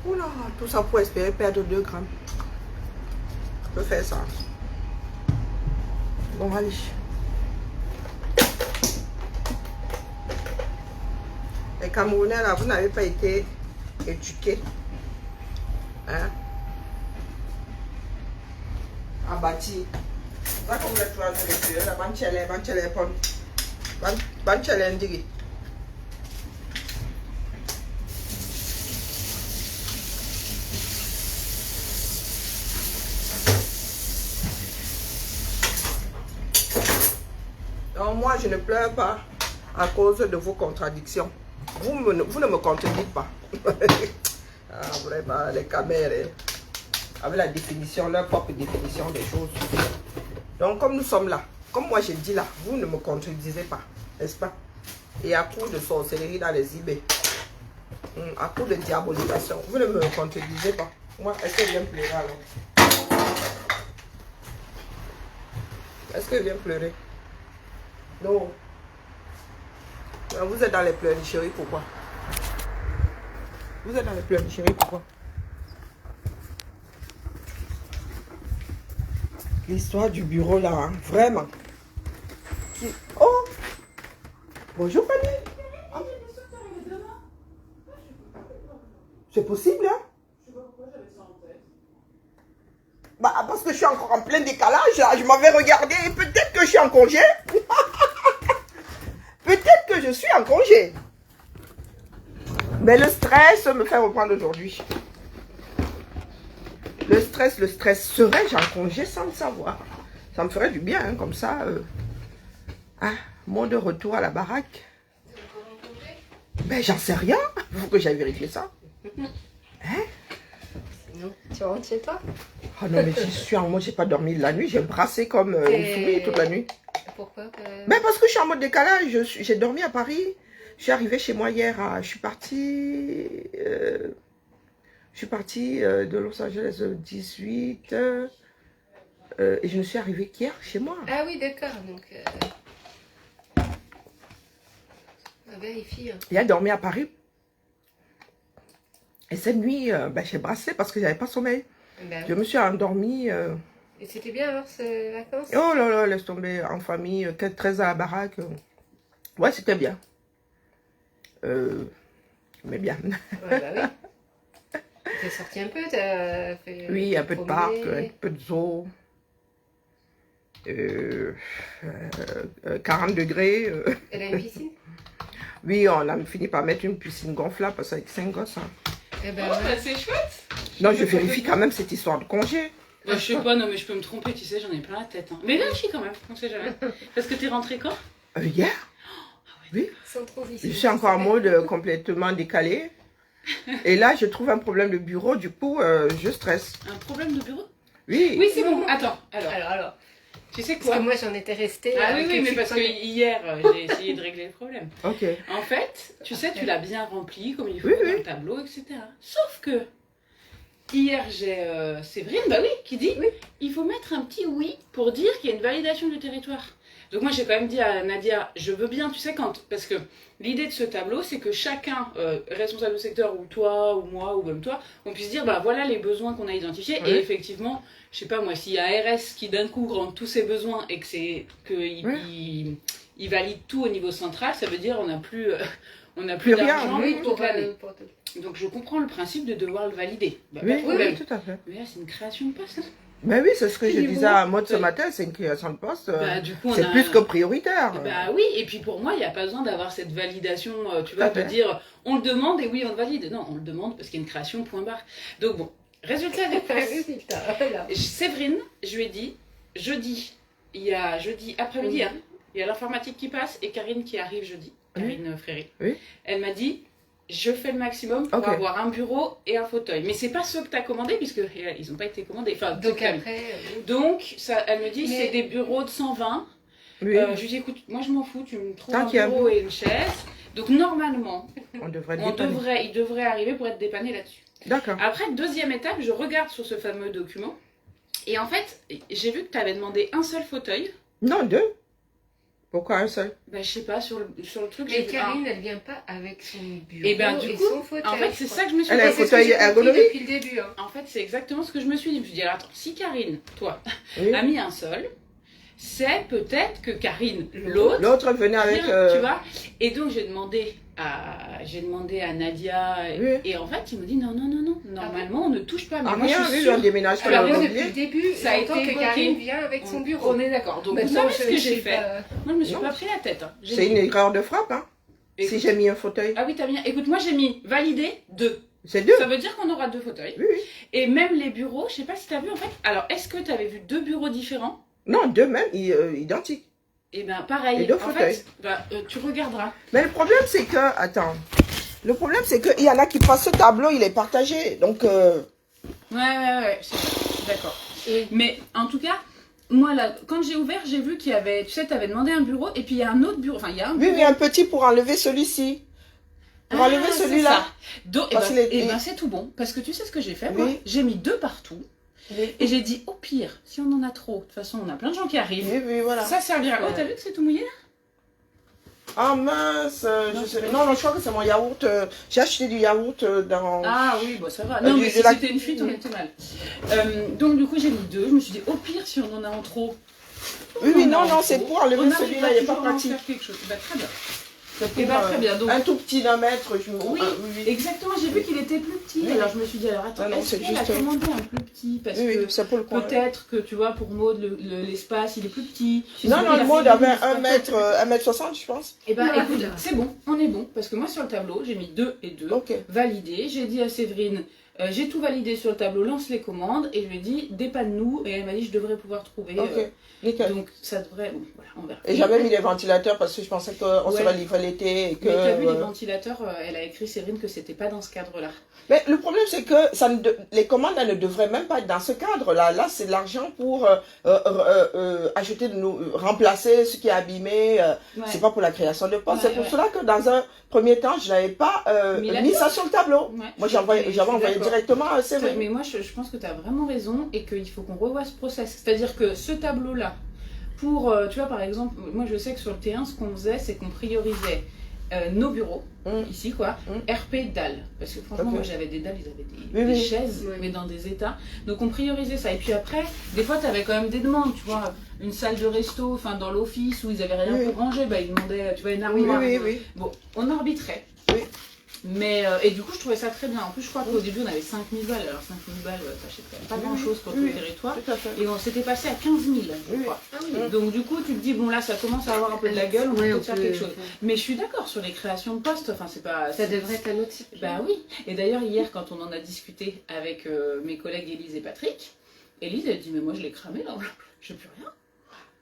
Oula, tout ça pour espérer perdre 2 grammes. Je peux faire ça. Bon, allez. Les Camerounais, là, vous n'avez pas été éduqués. Hein? Abattis. Ça, comme le toit de l'extérieur, la banchelle, banchelle, indiquée. Donc, moi, je ne pleure pas à cause de vos contradictions. Vous ne me contredites pas. Ah, vraiment, les caméras, avec la définition, leur propre définition des choses. Donc, comme nous sommes là, comme moi j'ai dit là, vous ne me contredisez pas, n'est-ce pas? Et à coup de sorcellerie dans les eBay, à coup de diabolisation, vous ne me contredisez pas. Moi, est-ce que je viens pleurer alors? Est-ce que je viens pleurer? Non. Vous êtes dans les pleurnicheries, pourquoi? Vous êtes dans les pleurnicheries, pourquoi? L'histoire du bureau là, hein, vraiment. Oh! Bonjour, Fanny. Ah. C'est possible, hein? Bah, parce que je suis encore en plein décalage, là. Je m'avais regardé et peut-être que je suis en congé. Peut-être que je suis en congé. Mais le stress me fait reprendre aujourd'hui. Le stress. Serais-je en congé sans le savoir? Ça me ferait du bien, hein, comme ça. Mon de retour à la baraque. Ben, j'en sais rien. Il faut que j'aille vérifier ça. Hein? Non, tu rentres chez toi? Oh non, mais moi, j'ai pas dormi la nuit. J'ai brassé comme une souris toute la nuit. Pourquoi? Ben, parce que je suis en mode décalage. J'ai dormi à Paris. Je suis arrivée chez moi hier. Je suis partie de Los Angeles le 18. Et je me suis arrivée qu'hier chez moi. Ah oui, d'accord. Donc, vérifie. Hein. Il a dormi à Paris. Et cette nuit, ben, j'ai brassé parce que j'avais pas sommeil. Ben, Je me suis endormie. Et c'était bien alors ces vacances? Oh là là, laisse tomber, en famille, 13 à la baraque. Ouais, c'était bien. Mais bien. Ouais, bah oui. T'es sorti un peu, t'as fait... Oui, un peu de parc, un peu de zoo. 40 degrés. Elle a une piscine? Oui, on a fini par mettre une piscine gonflable parce qu'avec 5 gosses. Hein. Eh ben, Oh, ouais. bah, c'est chouette. Non, je vérifie quand même cette histoire de congé. Bah, je sais pas, non mais je peux me tromper, tu sais, j'en ai plein la tête. Hein. Mais vérifie quand même, on sait jamais. Parce que t'es rentré quand? Hier, oui. Sans transition. Je suis encore en mode complètement décalé. Et là, je trouve un problème de bureau, du coup, je stresse. Un problème de bureau? Oui. Oui, c'est bon. Attends, alors. Tu sais Parce quoi? que moi, j'en étais restée. Ah oui, que oui, mais tu parce que prenais. hier, j'ai essayé de régler le problème. Ok. En fait, tu sais, tu l'as bien rempli comme il faut Oui, dans oui. le tableau, etc. Sauf que hier, j'ai Séverine, bah oui, qui dit il faut mettre un petit oui pour dire qu'il y a une validation du territoire. Donc moi, j'ai quand même dit à Nadia, je veux bien, tu sais, parce que l'idée de ce tableau, c'est que chacun, responsable de secteur, ou toi, ou moi, ou même toi, on puisse dire, bah voilà les besoins qu'on a identifiés. Oui. Et effectivement, je sais pas moi, s'il y a RS qui d'un coup rentre tous ses besoins et qu'il valide tout au niveau central, ça veut dire on n'a plus, Plus rien, d'argent Oui, pour toute l'année. pour tout. Donc je comprends le principe de devoir le valider. Bah, pas Oui, de oui, problème. oui, tout à fait. Mais là, c'est une création de poste. Hein. Mais oui, c'est ce que je C'est disais bon. à Maud ce matin, c'est une création de poste. Bah, du coup, on C'est a... plus que prioritaire. Bah oui, et puis pour moi, il n'y a pas besoin d'avoir cette validation, tu vois, Tout à de fait. dire on le demande et oui, on le valide. Non, on le demande parce qu'il y a une création, point barre. Donc bon, résultat des courses. Résultat, là. Séverine, je lui ai dit, jeudi après-midi, Oui. hein, il y a l'informatique qui passe et Karine qui arrive jeudi, Karine Fréry. Oui. Elle m'a dit, je fais le maximum pour Ok. avoir un bureau et un fauteuil. Mais c'est pas ceux que tu as commandés, puisque ils n'ont pas été commandés. Enfin, Donc c'est après, donc, ça, elle me dit, Mais- c'est des bureaux de 120. Oui, Je lui dis, écoute, moi je m'en fous, tu me trouves Tant un qu'il y a un bureau et une chaise. Donc normalement, on devrait le dépanner. il devrait arriver pour être dépanné là-dessus. D'accord. Après, deuxième étape, je regarde sur ce fameux document. Et en fait, j'ai vu que tu avais demandé un seul fauteuil. Non, 2. Pourquoi un seul? Ben, je sais pas, sur le truc, j'ai mais vu Karine, elle vient pas avec son bureau Et ben, du coup, son fauteuil. En fait, c'est ça que je me suis Elle a un dit. C'est ce que fauteuil j'ai compris ergonomique depuis le début. Hein. En fait, c'est exactement ce que je me suis dit. Je me suis dit, alors attends, si Karine, toi, Oui. a mis un seul, c'est peut-être que Karine, l'autre, L'autre venait avec... tu vois. Et donc, j'ai demandé à Nadia, Oui. et en fait, il me dit non, normalement, on ne touche pas. Mais Ah, moi, rien, je suis oui, sûre. on déménage pas Alors, le Moi, moi, depuis le mobilier. début, Ça a j'entends été que évoqué. Karine vient avec son bureau. On est d'accord. Donc, vous Maintenant, savez ce que j'ai fait. pas- Moi, je me suis Non. pas pris la tête. Hein. J'ai C'est dit, une erreur de frappe, hein. écoute, Si j'ai mis un fauteuil. Ah oui, t'as bien. Écoute, moi, j'ai mis validé 2. C'est 2. Ça veut dire qu'on aura 2 fauteuils. Oui, oui. Et même les bureaux, je sais pas si t'as vu en fait. Alors, est-ce que t'avais vu 2 bureaux différents? Non, 2 même, identiques. Et ben pareil. Et 2 en fauteuils. fait, tu regarderas. Mais le problème, c'est que... Attends. Le problème, c'est qu'il y en a qui passent ce tableau, il est partagé. Donc... Ouais, je suis d'accord. Mais en tout cas, moi là, quand j'ai ouvert, j'ai vu qu'il y avait, tu sais, t'avais demandé un bureau et puis il y a un autre bureau. Enfin, il y a un Oui, bureau. mais un petit pour enlever celui-ci. Pour enlever c'est celui-là. ça. Donc, Parce qu'il est- c'est tout bon. Parce que tu sais ce que j'ai fait, Oui. moi? J'ai mis 2 partout. Oui, Et j'ai dit, au pire, si on en a trop, de toute façon, on a plein de gens qui arrivent. oui, voilà. Ça servira. Oh, t'as vu que c'est tout mouillé là? Ah mince, Non, je sais... c'est non, je crois que c'est mon yaourt. J'ai acheté du yaourt dans... Ah oui, bon, ça va. Non, du- mais de si la- c'était une fuite, on était mal. Donc, du coup, j'ai mis 2. Je me suis dit, au pire, si on en a en trop. Oui, on en a en non, c'est trop, pour enlever on celui-là, arrivera il n'est pas toujours à en pratique. faire quelque chose. Bah, très bien. C'est Eh pour, ben, très bien. Donc, un tout petit d'un mètre. Je me... oui, Ah, oui. exactement. J'ai vu qu'il était plus petit. Oui. Alors, je me suis dit, alors attends, Ah non, est-ce c'est qu'elle a juste- commandé un plus petit? Parce Oui, que oui, c'est pour le coin. peut-être que, tu vois, pour Maud, l'espace, il est plus petit. Non, Il non, a le mode fait avait l'espace. 1m60, je pense. Eh ben, Voilà. écoute, c'est bon, on est bon. Parce que moi, sur le tableau, j'ai mis 2 et 2. Ok. Validé. J'ai dit à Séverine, j'ai tout validé sur le tableau, lance les commandes. Et je lui ai dit, dépanne-nous. Et elle m'a dit, je devrais pouvoir trouver. Ok, nickel. Donc, ça devrait. Bon, voilà, on verra. Et j'avais mis les ventilateurs parce que je pensais qu'on Ouais. serait livré l'été et que... Mais t'as vu les ventilateurs, elle a écrit Séverine que c'était pas dans ce cadre-là. Mais le problème, c'est que les commandes, elles ne devraient même pas être dans ce cadre-là. Là, c'est de l'argent pour acheter remplacer ce qui est abîmé. Ouais. C'est pas pour la création de postes. Ouais, c'est pour ouais. cela que dans un premier temps, je n'avais pas Mis mis là-dedans. ça sur le tableau. Ouais, Moi, je j'avais suis envoyé d'accord. directement à Séverine. Mais moi, je pense que tu as vraiment raison et qu'il faut qu'on revoie ce process. C'est-à-dire que ce tableau-là, pour, tu vois, par exemple, moi je sais que sur le terrain, ce qu'on faisait, c'est qu'on priorisait nos bureaux, ici quoi, RP, dalles. Parce que franchement, Ok. moi j'avais des dalles, ils avaient Oui, des oui. chaises, Oui. mais dans des états. Donc on priorisait ça. Et puis après, des fois, tu avais quand même des demandes, tu vois, une salle de resto, enfin dans l'office où ils avaient rien Oui. pour ranger, bah ils demandaient, tu vois, une Oui, armoire. oui, oui. Bon, on arbitrait. Oui. Mais, et du coup, je trouvais ça très bien. En plus, je crois qu'au début, on avait 5000 balles. Alors, 5000 balles, t'achètes quand même pas grand-chose pour tout le territoire. Tout à fait. Et on s'était passé à 15 000, je crois. Ah oui. Donc, du coup, tu te dis, bon, là, ça commence à avoir un peu de la gueule, on peut Ouais, peut-être faire peut- quelque chose. Mais je suis d'accord sur les créations de postes. Enfin, c'est pas. Ça devrait être un autre type. Bah oui. Et d'ailleurs, hier, quand on en a discuté avec mes collègues Élise et Patrick, Élise, elle dit, mais moi, je l'ai cramé, là. Je sais plus rien.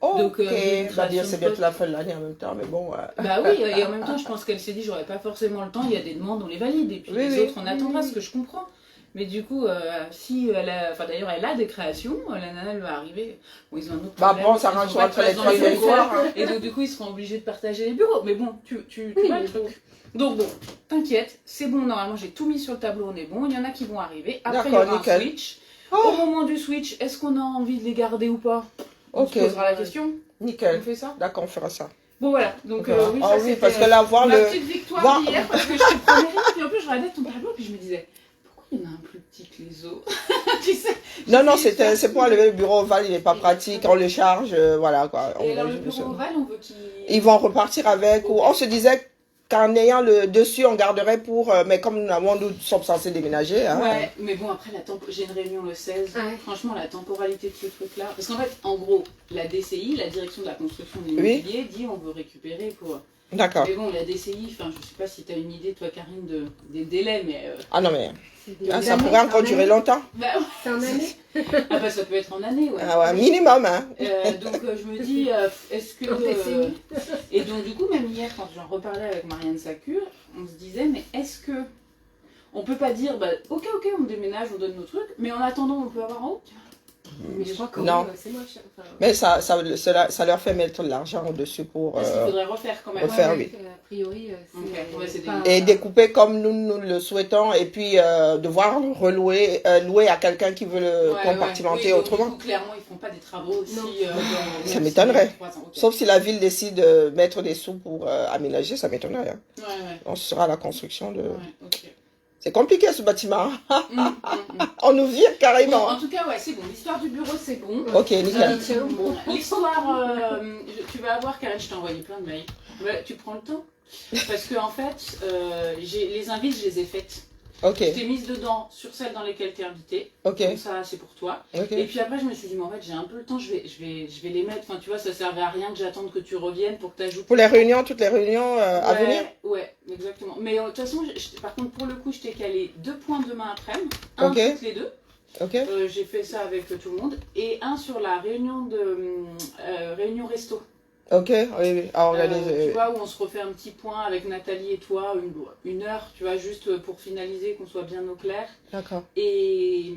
Ok, Donc, j'ai une bah dire création c'est de bientôt poste. la fin de l'année en même temps, mais bon. Bah oui, et en même temps, je pense qu'elle s'est dit, j'aurais pas forcément le temps, il y a des demandes, on les valide, et puis Oui, les oui. autres, on attendra, ce que je comprends. Mais du coup, si elle a, enfin d'ailleurs, elle a des créations, la nana, elle va arriver. Bon, ils ont un autre Bah problème. bon, ça ils range sont pas entre les très trois, il y a une organisés. fois, hein. Et donc, du coup, ils seront obligés de partager les bureaux. Mais bon, tu vois le truc. Donc bon, t'inquiète, c'est bon, normalement, j'ai tout mis sur le tableau, on est bon. Il y en a qui vont arriver. Après, il y D'accord, aura nickel. un switch. Oh. Au moment du switch, est-ce qu'on a envie de les garder ou pas? On Ok, se posera la question. On nickel. fait ça? D'accord, on fera ça. Bon voilà, donc oui, Ah ça oui, c'était parce que là, voir ma le. petite victoire voir- d'hier, parce que je te prenais rien, puis en plus je regardais ton tableau, puis je me disais, pourquoi il y en a un plus petit que les autres? Tu sais? Non, non, c'est pour enlever le bureau ovale, il n'est pas pratique, on le charge, voilà quoi. Et alors On- le bureau ovale, on veut qu'il... Ils vont repartir avec, ou on se disait qu'en ayant le dessus, on garderait pour, mais comme nous sommes censés déménager, hein. Ouais, mais bon après, j'ai une réunion le 16, Ouais. franchement la temporalité de ce truc-là, parce qu'en fait, en gros, la DCI, la direction de la construction de l'immobilier, dit on veut récupérer pour... D'accord. Mais bon, la DCI, enfin je sais pas si tu as une idée toi Karine des délais, mais... Ah non, mais C'est des ça années, pourrait encore c'est en durer année. longtemps. Bah, C'est en année. ah bah ça peut être en année, ouais. Ah ouais, minimum, hein. Donc je me dis, est-ce que... En DCI. Et donc du coup, même hier, quand j'en reparlais avec Marianne Sacure, on se disait, mais est-ce que... On peut pas dire, bah ok, on déménage, on donne nos trucs, mais en attendant, on peut avoir en haut. Mais je crois que Non. c'est moche. Enfin, Mais ça leur fait mettre de l'argent au-dessus pour. Parce qu'il faudrait refaire quand même. refaire. ouais, oui. A priori, c'est Ok, ouais, c'est pas- Et découper comme nous le souhaitons, et puis devoir relouer, louer à quelqu'un qui veut le Ouais, compartimenter ouais. Oui, donc, autrement. du coup, clairement, ils font pas des travaux aussi. Non. Dans Ça m'étonnerait. 3 ans, ok. Sauf si la ville décide de mettre des sous pour aménager, ça m'étonnerait. Hein. Ouais, ouais. On sera à la construction de. Ouais, ok. C'est compliqué ce bâtiment. Mm. On nous vire Bon, carrément. en tout cas, ouais, c'est bon. L'histoire du bureau, c'est bon. Ok, nickel. Tiens, bon. L'histoire, tu vas avoir, Karen, je t'ai envoyé plein de mails. Ouais, tu prends le temps. Parce que, en fait, les invites, je les ai faites. Ok, Je t'ai mise dedans sur celles dans lesquelles tu es invité. ok, Comme ça, c'est pour toi. ok. Et puis après, je me suis dit, mais en fait, j'ai un peu le temps, je vais les mettre. Enfin, tu vois, ça servait à rien que j'attende que tu reviennes pour que tu ajoutes. Pour les réunions, toutes les réunions à Ouais, venir. Ouais, exactement. Mais de toute façon, par contre, pour le coup, je t'ai calé 2 points demain après-midi. Un Ok. toutes les deux. Ok, J'ai fait ça avec tout le monde. Et un sur la réunion réunion resto. ok, oui, à organiser. Tu vois, où on se refait un petit point avec Nathalie et toi, une heure, tu vois, juste pour finaliser, qu'on soit bien au clair. D'accord. Et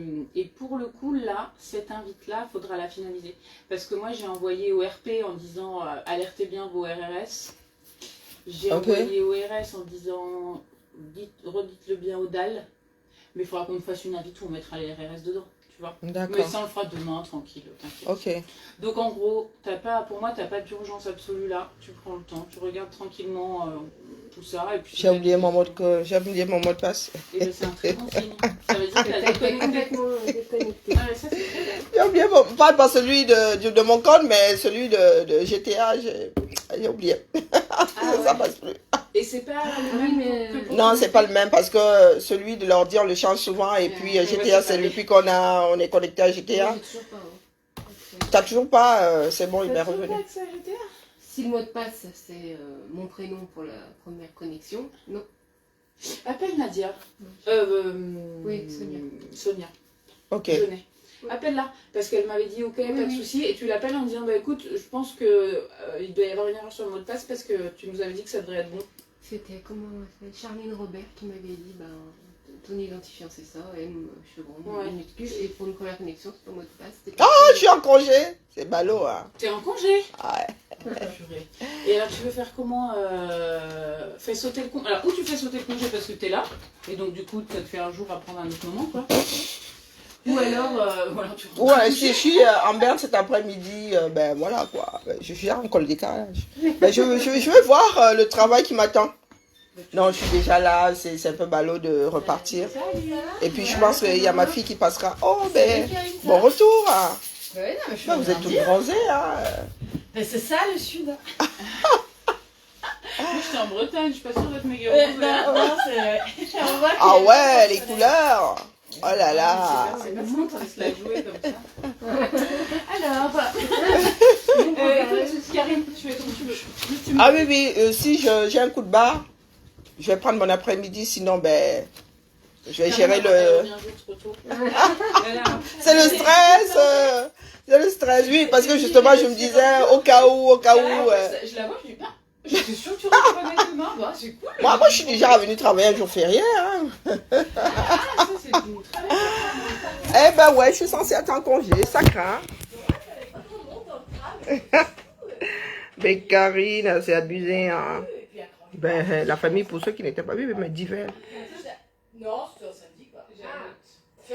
pour le coup, là, cette invite-là, faudra la finaliser. Parce que moi, j'ai envoyé au RP en disant alertez bien vos RRS. J'ai Ok. envoyé au RS en disant redites-le bien au DAL. Mais il faudra qu'on fasse une invite où on mettra les RRS dedans, tu vois. Mais D'accord. ça, on le fera demain, tranquille, t'inquiète. Ok. Donc en gros, pour moi, t'as pas d'urgence absolue là. Tu prends le temps, tu regardes tranquillement tout ça. Et puis J'ai oublié mon mot de passe. Et ben, c'est un très bon signe. Ça veut dire que t'as T'as été déconnecté. complètement déconnecté. Ah, ouais, ça, c'est très bien. J'ai oublié pas celui de mon compte, mais celui de GTA, j'ai oublié. Ah, Ça ouais. passe plus. Et c'est pas le Oui, même mais- que pour Non, ton c'est pas côté. le même parce que celui de l'ordi, on le change souvent. Et puis Ouais, GTA, c'est c'est pareil. depuis on est connecté à GTA. Moi, j'ai toujours pas. Hein. T'as toujours pas, c'est bon, il m'est T'as toujours revenu. pas accès à GTA? Si le mot de passe, c'est mon prénom pour la première connexion, non. Appelle Nadia. Oui, Sonia. Sonia. Ok. Jeunet. Appelle-la, parce qu'elle m'avait dit ok, pas de oui. souci, et tu l'appelles en disant bah écoute, je pense que il doit y avoir une erreur sur le mot de passe parce que tu nous avais dit que ça devrait être bon. C'était Charline Robert qui m'avait dit ton identifiant c'est ça, M chevron, Ouais. minuscule, et pour une première connexion, c'est ton mot de passe. Ah, je suis en congé. C'est ballot, hein. T'es en congé. Ouais. Purée. Et alors tu veux faire comment fais sauter le congé. Alors ou tu fais sauter le congé parce que t'es là, et donc du coup ça te fait un jour à prendre un autre moment quoi. Ou alors tu rentres. Ouais, si je suis en Berne cet après-midi, ben voilà quoi. Ben, je suis en col décalage. Ben, je vais voir le travail qui m'attend. Non, je suis déjà là, c'est un peu ballot de repartir. Et puis je pense qu'il y a ma fille qui passera. Oh, ben, bon retour. Hein. Ouais, non, mais je Ben, vous êtes toutes bronzées. Hein. Mais c'est ça le sud. Je c'est en Bretagne, je suis pas sûre d'être méga Non, c'est... On voit Ah que- ouais, les couleurs. Oh là là. C'est pas simple, on se la jouer comme ça. Alors, Écoute, Karine, tu fais comme tu veux. Juste, tu me- Ah oui, oui, si j'ai un coup de barre, je vais prendre mon après-midi, sinon, ben, je vais gérer Karine, elle le... revient juste trop tôt. Elle a- C'est le stress, c'est le stress, oui, parce que justement, je me disais, au cas où, Je la vois, je dis, ben, j'étais sûre que tu reprenais demain. Bah, c'est cool. Moi, je suis déjà revenue travailler un jour férié, hein. Ah, ça, c'est une très belle chose. Eh ben ouais, je suis censée être en congé, ça craint. Mais Karine, c'est abusé, hein. Ben, la famille, pour ceux qui n'étaient pas vus, mais divers. non, c'est un samedi, quoi. Tu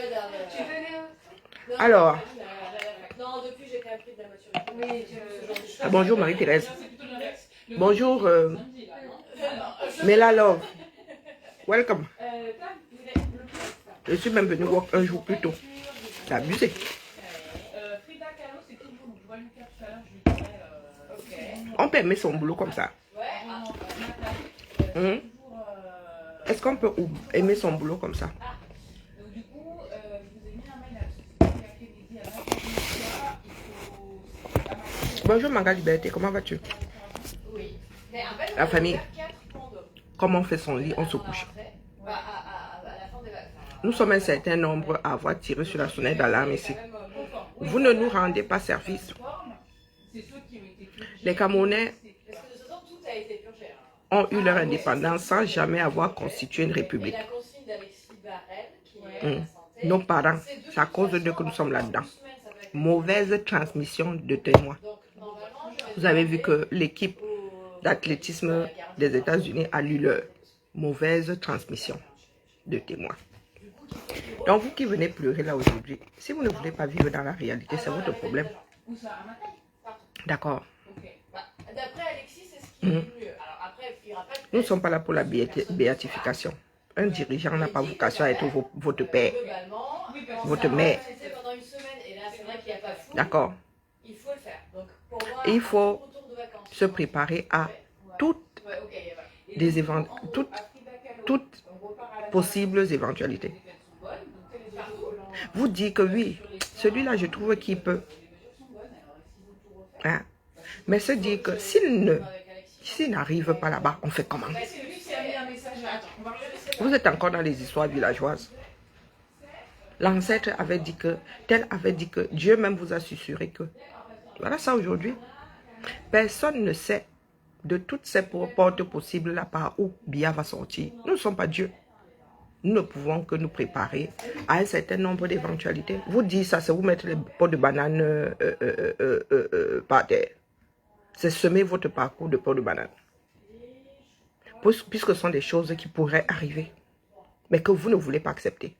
veux Alors, Non, depuis, j'ai quand même pris de la maturité. Oui, ah, bonjour Marie-Thérèse. C'est plutôt l'inverse. Le Bonjour, samedi, là, non Mela Love. Welcome. Tam, vous avez le Je suis même venue work un jour plus tôt. C'est abusé. Frida Kahlo, c'est tout bon. Je vois Lucas tout à l'heure, je lui dirais. On peut aimer son boulot comme ça. Hein? Est-ce qu'on peut aimer son boulot comme ça? Donc, du coup, je vous ai mis un mail à la société qui dit à la il faut. Bonjour Manga Liberté, comment vas-tu? Oui. Mais en fait, La famille. on va faire 4 condos. Comment on fait son lit? On se couche. Après, à la fin des vacances. Nous sommes un certain nombre à avoir tiré sur la sonnette d'alarme ici. Vous ne nous rendez pas service. C'est ceux qui ont été purgés. Les Camerounais Parce que de toute façon, tout a été purgé. Hein. ont eu leur indépendance sans jamais avoir constitué une Et république. la consigne d'Alexis Barrel, qui est la santé. Nos parents, c'est à cause d'eux que nous sommes là-dedans. Mauvaise transmission de témoins. Donc, normalement, Vous avez vu que l'équipe d'athlétisme des États-Unis a lu leur mauvaise transmission de témoins. Donc vous qui venez pleurer là aujourd'hui, si vous ne voulez pas vivre dans la réalité, c'est votre problème. Où ça, à Marseille? D'accord. Ok. D'après Alexis, c'est ce qui est le mieux. Alors après, il n'y aura pas de. Nous ne sommes pas là pour la béatification. Un dirigeant n'a pas vocation à être votre père, Globalement, Oui, parce que votre ça- mère. c'est pendant une semaine, et là, c'est vrai qu'il n'y a pas fou. D'accord. Il faut le faire. Donc, pour moi, Et il faut retour de vacances. se préparer à toutes Ouais, ok, voilà. des toutes possibles éventualités. Vous dites que oui, celui-là, je trouve qu'il peut. Hein? Mais se dire que s'il n'arrive pas là-bas, on fait comment? C'est lui qui a mis un message. Attends, on va regarder ça. Vous êtes encore dans les histoires villageoises. L'ancêtre avait dit que, tel avait dit que, Dieu même vous a susurré que. Voilà ça aujourd'hui. Personne ne sait de toutes ces portes possibles là par où Bia va sortir. Nous ne sommes pas Dieu. Nous ne pouvons que nous préparer à un certain nombre d'éventualités. Vous dites ça, c'est vous mettre les pots de banane par terre. C'est semer votre parcours de pots de banane. Puisque ce sont des choses qui pourraient arriver, mais que vous ne voulez pas accepter.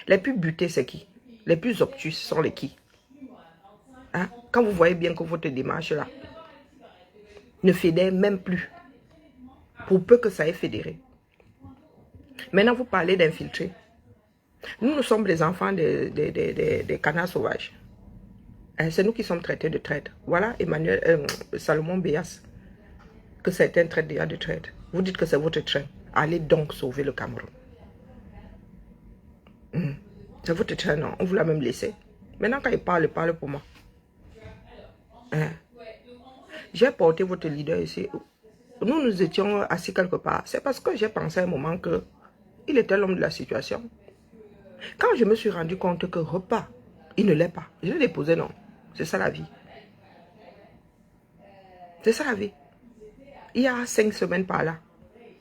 Les plus butés, c'est qui? Les plus obtus sont les qui? Hein? Quand vous voyez bien que votre démarche là ne fédère même plus, pour peu que ça ait fédéré. Maintenant, vous parlez d'infiltrer. Nous sommes les enfants des canards sauvages. C'est nous qui sommes traités de traîtres. Voilà Salomon Béas, que certains traitent déjà de traîtres. Vous dites que c'est votre train. Allez donc sauver le Cameroun. C'est votre train, non? On vous l'a même laissé. Maintenant, quand il parle pour moi. Hein? J'ai porté votre leader ici. Nous étions assis quelque part. C'est parce que j'ai pensé à un moment que il était l'homme de la situation. Quand je me suis rendu compte que repas, il ne l'est pas. Je l'ai déposé, non. C'est ça la vie. C'est ça la vie. Il y a 5 semaines par là,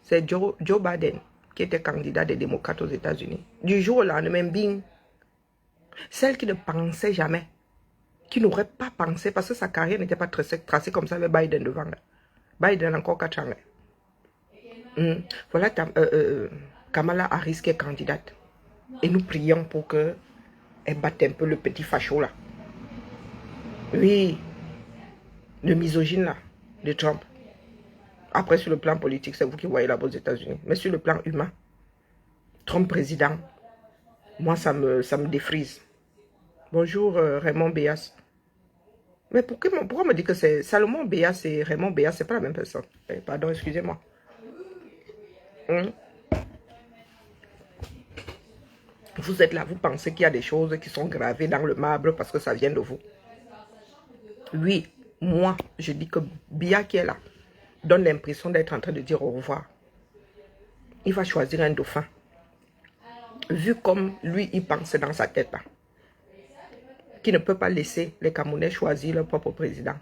c'est Joe Biden qui était candidat des démocrates aux États-Unis. Du jour au lendemain, bing. Celle qui ne pensait jamais, qui n'aurait pas pensé, parce que sa carrière n'était pas tracée comme ça avec Biden devant. Biden encore 4 ans. Voilà Kamala Harris qui est candidate. Et nous prions pour qu'elle batte un peu le petit facho là. Oui, le misogyne là, de Trump. Après, sur le plan politique, c'est vous qui voyez là-bas aux États-Unis. Mais sur le plan humain, Trump président, moi, ça me défrise. Bonjour, Raymond Béas. Mais pourquoi on me dit que c'est Salomon Béas et Raymond Béas, c'est pas la même personne? Pardon, excusez-moi. Hein? Vous êtes là, vous pensez qu'il y a des choses qui sont gravées dans le marbre parce que ça vient de vous. Oui, moi, je dis que Biya qui est là donne l'impression d'être en train de dire au revoir. Il va choisir un dauphin. Vu comme lui, il pense dans sa tête là, qu'il ne peut pas laisser les Camerounais choisir leur propre président.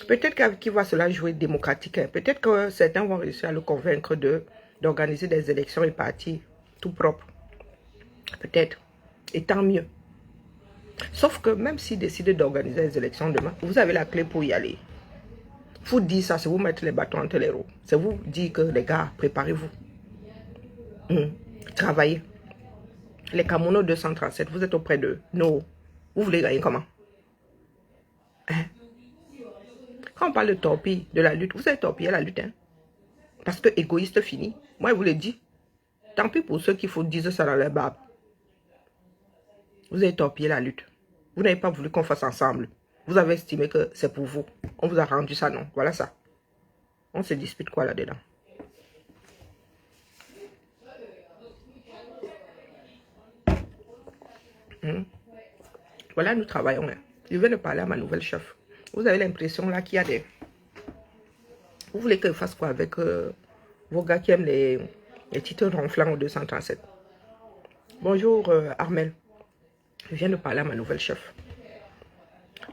Peut-être qu'il va cela jouer démocratique. Hein. Peut-être que certains vont réussir à le convaincre d'organiser des élections et partis tout propres. Peut-être. Et tant mieux. Sauf que même s'il décide d'organiser les élections demain, vous avez la clé pour y aller. Vous dire ça, c'est vous mettre les bâtons entre les roues. C'est vous dire que les gars, préparez-vous. Travaillez. Les Camerounais 237, vous êtes auprès d'eux. Non. Vous voulez gagner comment? Hein? Quand on parle de torpille, de la lutte, vous avez torpillé la lutte. Hein? Parce que égoïste fini. Moi, je vous l'ai dit. Tant pis pour ceux qui faut dire ça dans les barbes. Vous avez torpillé la lutte. Vous n'avez pas voulu qu'on fasse ensemble. Vous avez estimé que c'est pour vous. On vous a rendu ça, non? Voilà ça. On se dispute quoi là-dedans? Voilà, nous travaillons. Hein. Je viens de parler à ma nouvelle chef. Vous avez l'impression là qu'il y a des... Vous voulez que je fasse quoi avec vos gars qui aiment les titres ronflants au 237? Bonjour Armel. Je viens de parler à ma nouvelle chef.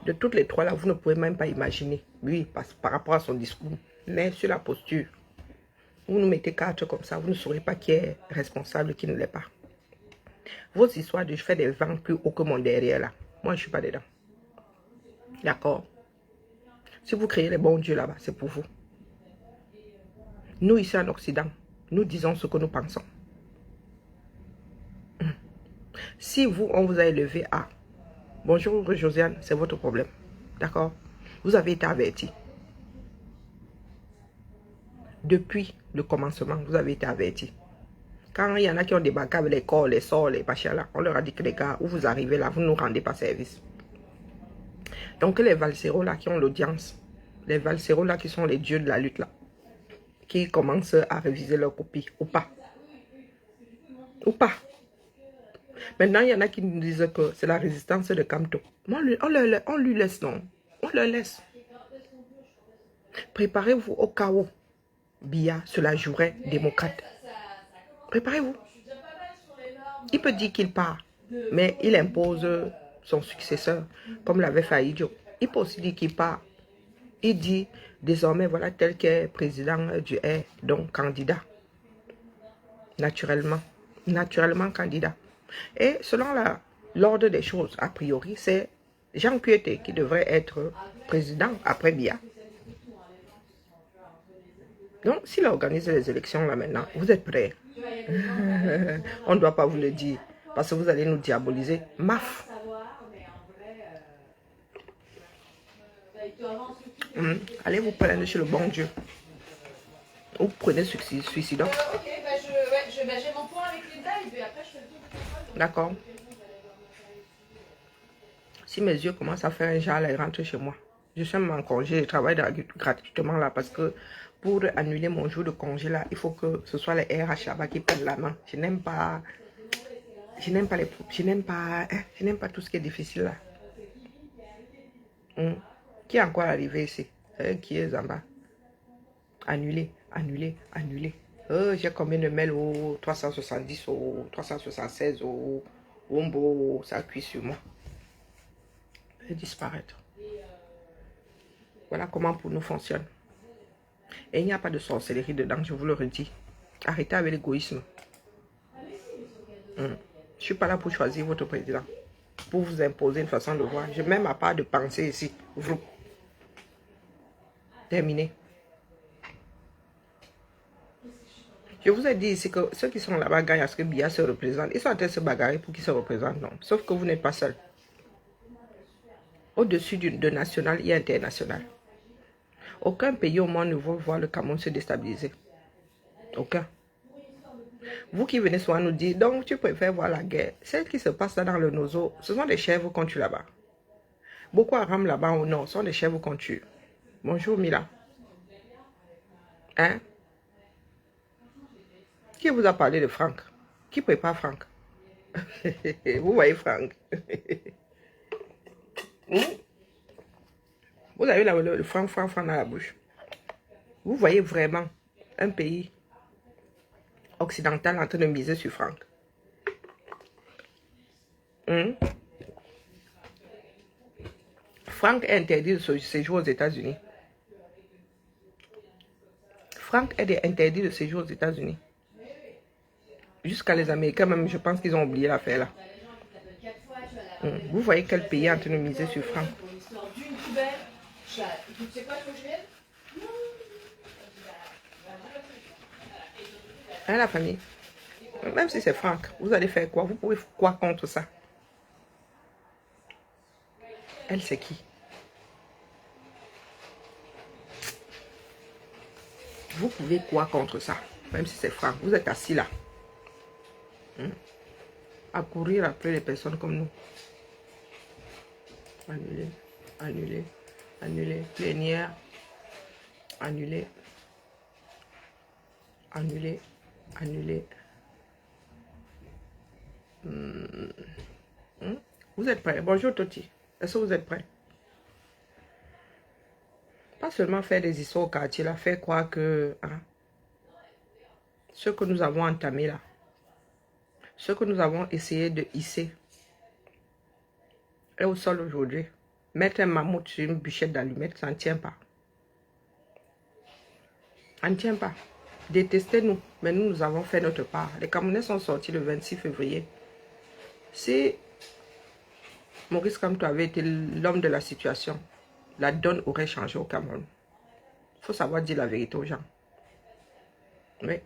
De toutes les trois là, vous ne pouvez même pas imaginer. Oui, par rapport à son discours. Mais sur la posture. Vous nous mettez quatre comme ça, vous ne saurez pas qui est responsable et qui ne l'est pas. Vos histoires de je fais des vents plus haut que mon derrière là. Moi, je ne suis pas dedans. D'accord? Si vous créez les bons dieux là-bas, c'est pour vous. Nous, ici en Occident, nous disons ce que nous pensons. Si vous, on vous a élevé à... Bonjour Josiane, c'est votre problème. D'accord? Vous avez été averti. Depuis le commencement, vous avez été averti. Quand il y en a qui ont débarqué avec les corps, les sorts, les machins là, on leur a dit que les gars, où vous arrivez là, vous ne nous rendez pas service. Donc les valséros là qui ont l'audience, les valséros là qui sont les dieux de la lutte là, qui commencent à réviser leur copie, ou pas. Ou pas. Maintenant, il y en a qui nous disent que c'est la résistance de Kamto. On lui laisse, non. On le laisse. Préparez-vous au chaos. Biya, cela jouerait démocrate. Préparez-vous. Il peut dire qu'il part, mais il impose son successeur, comme l'avait fait Aïdjo. Il peut aussi dire qu'il part. Il dit, désormais, voilà tel qu'est président du R, donc candidat. Naturellement. Naturellement candidat. Et selon l'ordre des choses, a priori, c'est Jean Kuete qui devrait être président après Biya. Donc, s'il organise les élections là maintenant, vous êtes prêts? On ne doit pas vous le dire, parce que vous allez nous diaboliser. Maf. Allez vous plaindre chez le bon Dieu. Ou prenez suicide. Ok, j'ai mon point avec Linda et puis après je fais le tour de l'école. D'accord. Si mes yeux commencent à faire un genre, ils rentrent chez moi. Je suis en congé, je travaille gratuitement là parce que pour annuler mon jour de congé là, il faut que ce soit les RH là-bas qui prennent la main. Je n'aime pas tout ce qui est difficile là. Qui est encore arrivé ici? Qui est en bas? Annuler. J'ai combien de mails au 370, au 376, au Wombo, ça cuit sur moi. Je vais disparaître. Voilà comment pour nous fonctionne. Et il n'y a pas de sorcellerie dedans, je vous le redis. Arrêtez avec l'égoïsme. Je ne suis pas là pour choisir votre président. Pour vous imposer une façon de voir. Je n'ai même pas de pensée ici. Vous. Terminé. Je vous ai dit ici que ceux qui sont là-bas gagnent à ce que Biya se représente. Ils sont en train de se bagarrer pour qu'ils se représentent. Non. Sauf que vous n'êtes pas seul. Au-dessus de national, il y a international. Aucun pays au monde ne veut voir le Cameroun se déstabiliser. Aucun. Vous qui venez souvent nous dire, donc tu préfères voir la guerre. Celle qui se passe là dans le Nozo, ce sont des chèvres qu'on tue là-bas. Boko Haram là-bas au nord, sont des chèvres qu'on tue. Bonjour Mila. Hein? Qui vous a parlé de Franck? Qui prépare Franck? Vous voyez Franck? Vous avez le franc dans la bouche. Vous voyez vraiment un pays occidental en train de miser sur Franck. Franck est interdit de séjour aux États-Unis. Franck est interdit de séjour aux États-Unis. Jusqu'à les Américains même, je pense qu'ils ont oublié l'affaire là. Vous voyez quel pays est en train de miser sur Franck. Hein, la famille? Même si c'est Franck, vous allez faire quoi? Vous pouvez faire quoi contre ça? Elle, c'est qui? Vous pouvez quoi contre ça? Même si c'est Franck, vous êtes assis là. À courir après les personnes comme nous. Annuler, annuler, annuler, plénière, annuler, annuler, annuler. Vous êtes prêts? Bonjour Toti. Est-ce que vous êtes prêts? Pas seulement faire des histoires au quartier, là, faire croire que ce que nous avons entamé là, ce que nous avons essayé de hisser est au sol aujourd'hui. Mettre un mammouth sur une bûchette d'allumettes, ça ne tient pas. Ça ne tient pas. Détestez-nous, mais nous avons fait notre part. Les Camerounais sont sortis le 26 février. Si Maurice Kamto avait été l'homme de la situation, la donne aurait changé au Cameroun. Il faut savoir dire la vérité aux gens. Mais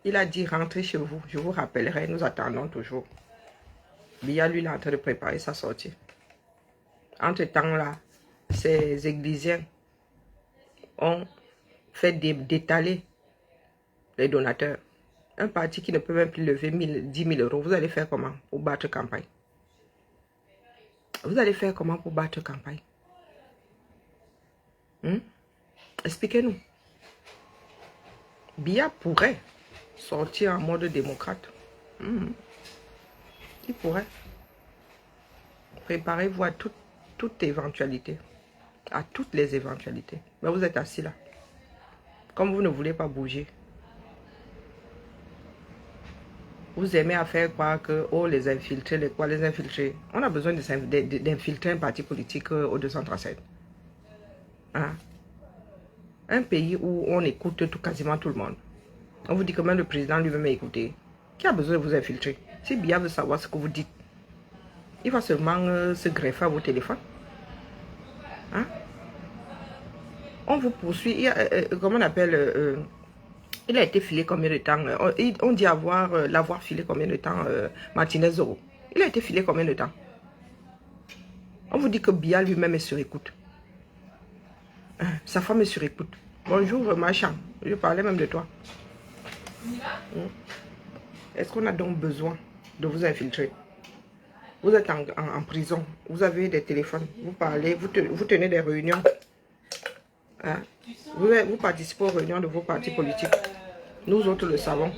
il a dit rentrez chez vous, je vous rappellerai, nous attendons toujours. Biya, lui, il est en train de préparer sa sortie. Entre-temps, là, ces églisiens ont fait détaler les donateurs. Un parti qui ne peut même plus lever 10 000 euros, vous allez faire comment pour battre campagne? Vous allez faire comment pour battre campagne? Expliquez-nous. Biya pourrait sortir en mode démocrate. Il pourrait. Préparez-vous à toute éventualité. À toutes les éventualités. Mais vous êtes assis là. Comme vous ne voulez pas bouger. Vous aimez à faire croire que, oh, les infiltrés, les quoi, les infiltrés. On a besoin d'infiltrer un parti politique au 237. Un pays où on écoute quasiment tout le monde. On vous dit que même le président lui-même est écouté. Qui a besoin de vous infiltrer? Si Biya veut savoir ce que vous dites, il va seulement se greffer à vos téléphones. On vous poursuit. Comment on appelle il a été filé combien de temps? On dit l'avoir filé combien de temps, Martinez Zoro? Il a été filé combien de temps? On vous dit que Biya lui-même est sur écoute. Sa femme est sur écoute. Bonjour, machin. Je parlais même de toi. Est-ce qu'on a donc besoin de vous infiltrer? Vous êtes en prison. Vous avez des téléphones. Vous parlez. Vous tenez des réunions. Vous participez aux réunions de vos partis politiques. Nous autres le savons.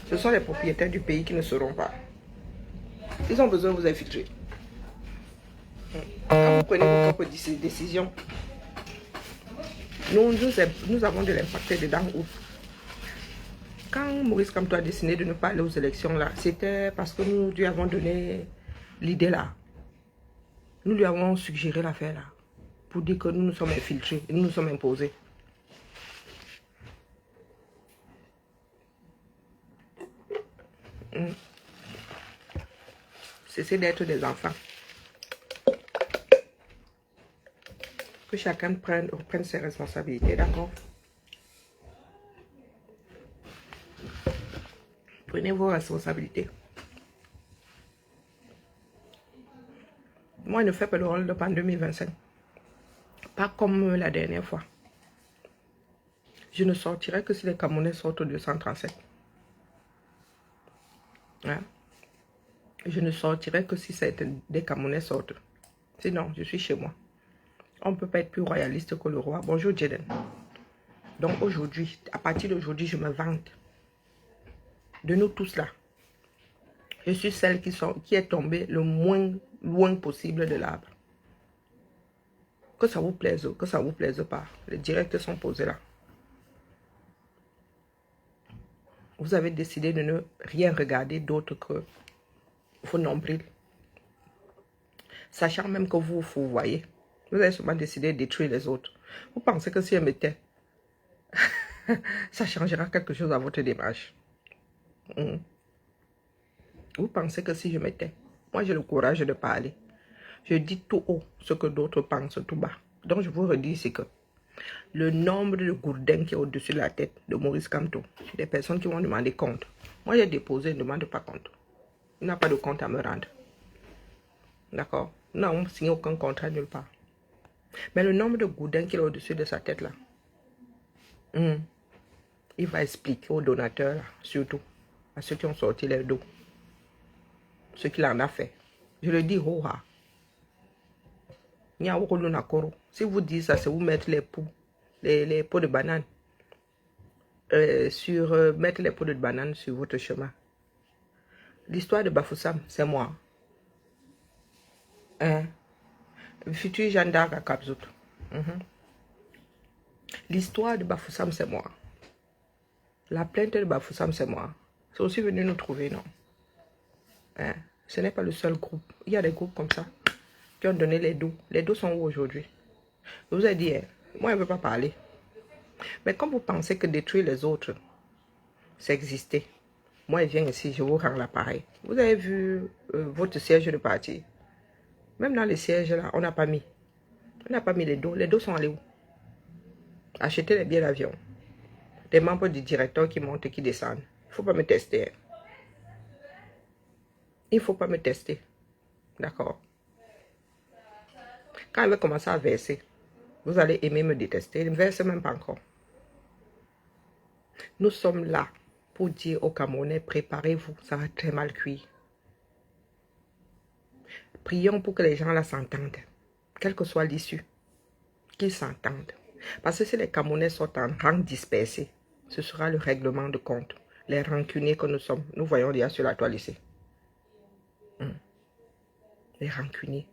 Ce sont les propriétaires du pays qui ne seront pas. Ils ont besoin de vous infiltrer. Quand vous prenez vos propres décisions, nous avons de l'impact dedans. Quand Maurice Kamto a décidé de ne pas aller aux élections là, c'était parce que nous lui avons donné l'idée là. Nous lui avons suggéré l'affaire là. Pour dire que nous nous sommes infiltrés, nous nous sommes imposés. Cessez d'être des enfants. Que chacun reprenne ses responsabilités, d'accord? Prenez vos responsabilités. Moi, je ne fais pas le rôle de en 2025. Pas comme la dernière fois. Je ne sortirai que si les Camerounais sortent au 237. Je ne sortirai que si des Camerounais sortent. Sinon, je suis chez moi. On ne peut pas être plus royaliste que le roi. Bonjour, Jaden. Donc aujourd'hui, à partir d'aujourd'hui, je me vante de nous tous là. Je suis celle qui est tombée le moins loin possible de l'arbre. Que ça vous plaise ou que ça vous plaise pas, les directs sont posés là. Vous avez décidé de ne rien regarder d'autre que vos nombrils. Sachant même que vous voyez. Vous avez sûrement décidé de détruire les autres. Vous pensez que si elle me tait, ça changera quelque chose à votre démarche. Vous pensez que si je me tais, moi j'ai le courage de parler. Je dis tout haut ce que d'autres pensent tout bas. Donc je vous redis ici que le nombre de gourdins qui est au-dessus de la tête de Maurice Kamto, des personnes qui vont demander compte. Moi j'ai déposé une demande pas compte. Il n'a pas de compte à me rendre. D'accord? Nous n'avons signé aucun contrat nulle part. Mais le nombre de gourdins qui est au-dessus de sa tête là, il va expliquer aux donateurs là, surtout à ceux qui ont sorti les dos, ce qu'il en a fait. Je le dis haut. Si vous dites ça, c'est vous mettre les pots de banane mettre les pots de banane sur votre chemin. L'histoire de Bafoussam, c'est moi. Le futur Jeanne d'Arc à Kapzout. L'histoire de Bafoussam, c'est moi. La plainte de Bafoussam, c'est moi. C'est aussi venu nous trouver, non? Ce n'est pas le seul groupe. Il y a des groupes comme ça qui ont donné les dos. Les dos sont où aujourd'hui? Je vous ai dit, moi, je ne veux pas parler. Mais quand vous pensez que détruire les autres, c'est exister, moi, je viens ici, je vous rends l'appareil. Vous avez vu votre siège de parti? Même dans les sièges, là, on n'a pas mis. On n'a pas mis les dos. Les dos sont allés où? Acheter les billets d'avion. Des membres du directeur qui montent et qui descendent. Il ne faut pas me tester. Il ne faut pas me tester. D'accord? Quand elle va commencer à verser, vous allez aimer me détester. Ne verse même pas encore. Nous sommes là pour dire aux Camerounais, préparez-vous, ça va très mal cuire. Prions pour que les gens là s'entendent. Quelle que soit l'issue, qu'ils s'entendent. Parce que si les Camerounais sont en rang dispersé, ce sera le règlement de compte. Les rancuniers que nous sommes, nous voyons déjà sur la toile ici. Les rancuniers.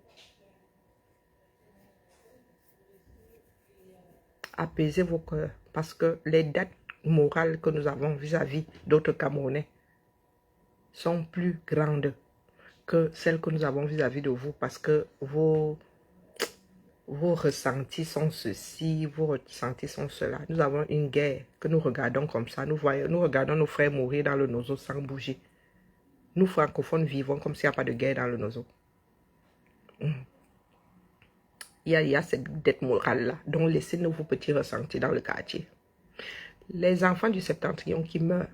Apaisez vos cœurs, parce que les dates morales que nous avons vis-à-vis d'autres Camerounais sont plus grandes que celles que nous avons vis-à-vis de vous, parce que vos ressentis sont ceci, vos ressentis sont cela. Nous avons une guerre que nous regardons comme ça. Nous regardons nos frères mourir dans le Nozo sans bouger. Nous, francophones, vivons comme s'il n'y a pas de guerre dans le Nozo. Il y a cette dette morale-là. Donc, laissez-nous vos petits ressentis dans le quartier. Les enfants du septentrion qui meurent